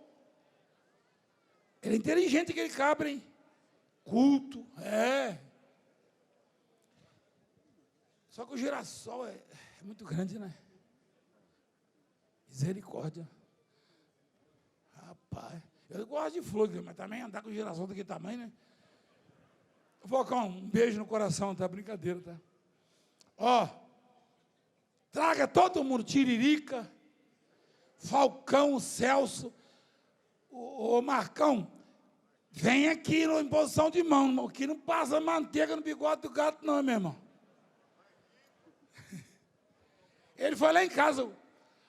Ele é inteligente, aquele cabra, hein? Culto, Só que o girassol é muito grande, né? Misericórdia. Rapaz, eu gosto de flor, mas também andar com o girassol daquele tamanho, né? Falcão, um beijo no coração, tá? Brincadeira, tá? Traga todo mundo, Tiririca, Falcão, Celso, o Marcão, vem aqui em posição de mão, irmão, que não passa manteiga no bigode do gato, não, meu irmão. Ele foi lá em casa.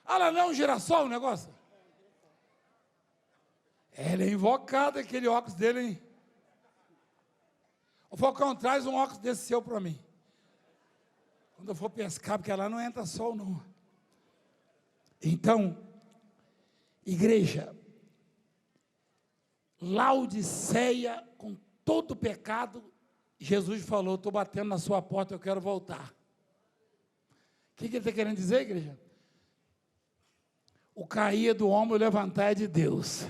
Lá não é um girassol o negócio? Ele é invocado, aquele óculos dele, hein? O Falcão, traz um óculos desse seu para mim. Quando eu for pescar, porque lá não entra sol, não. Então, igreja, Laodiceia, com todo o pecado, Jesus falou, estou batendo na sua porta, eu quero voltar. O que ele está querendo dizer, igreja? O cair do homem e o levantar é de Deus.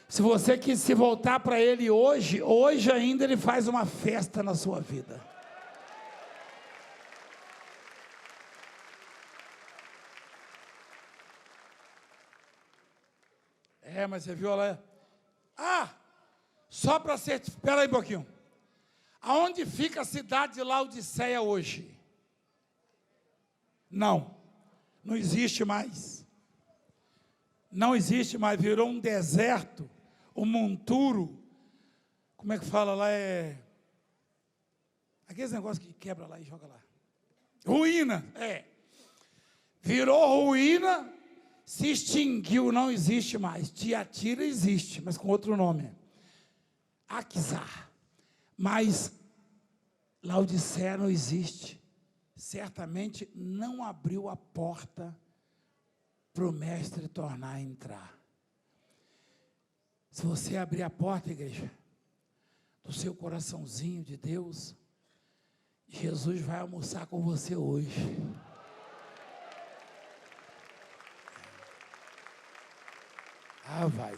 Se você quis se voltar para Ele hoje ainda Ele faz uma festa na sua vida. Mas você viu lá? Só para ser... Espera aí um pouquinho. Aonde fica a cidade de Laodiceia hoje? Não existe mais. Não existe mais, virou um deserto, um monturo. Como é que fala lá? Aqueles negócios que quebra lá e joga lá. Ruína, Virou ruína, se extinguiu, não existe mais. Tiatira existe, mas com outro nome. Aquisar. Mas Laodiceia não existe. Certamente não abriu a porta para o mestre tornar a entrar. Se você abrir a porta, igreja, do seu coraçãozinho de Deus, Jesus vai almoçar com você hoje. Vai.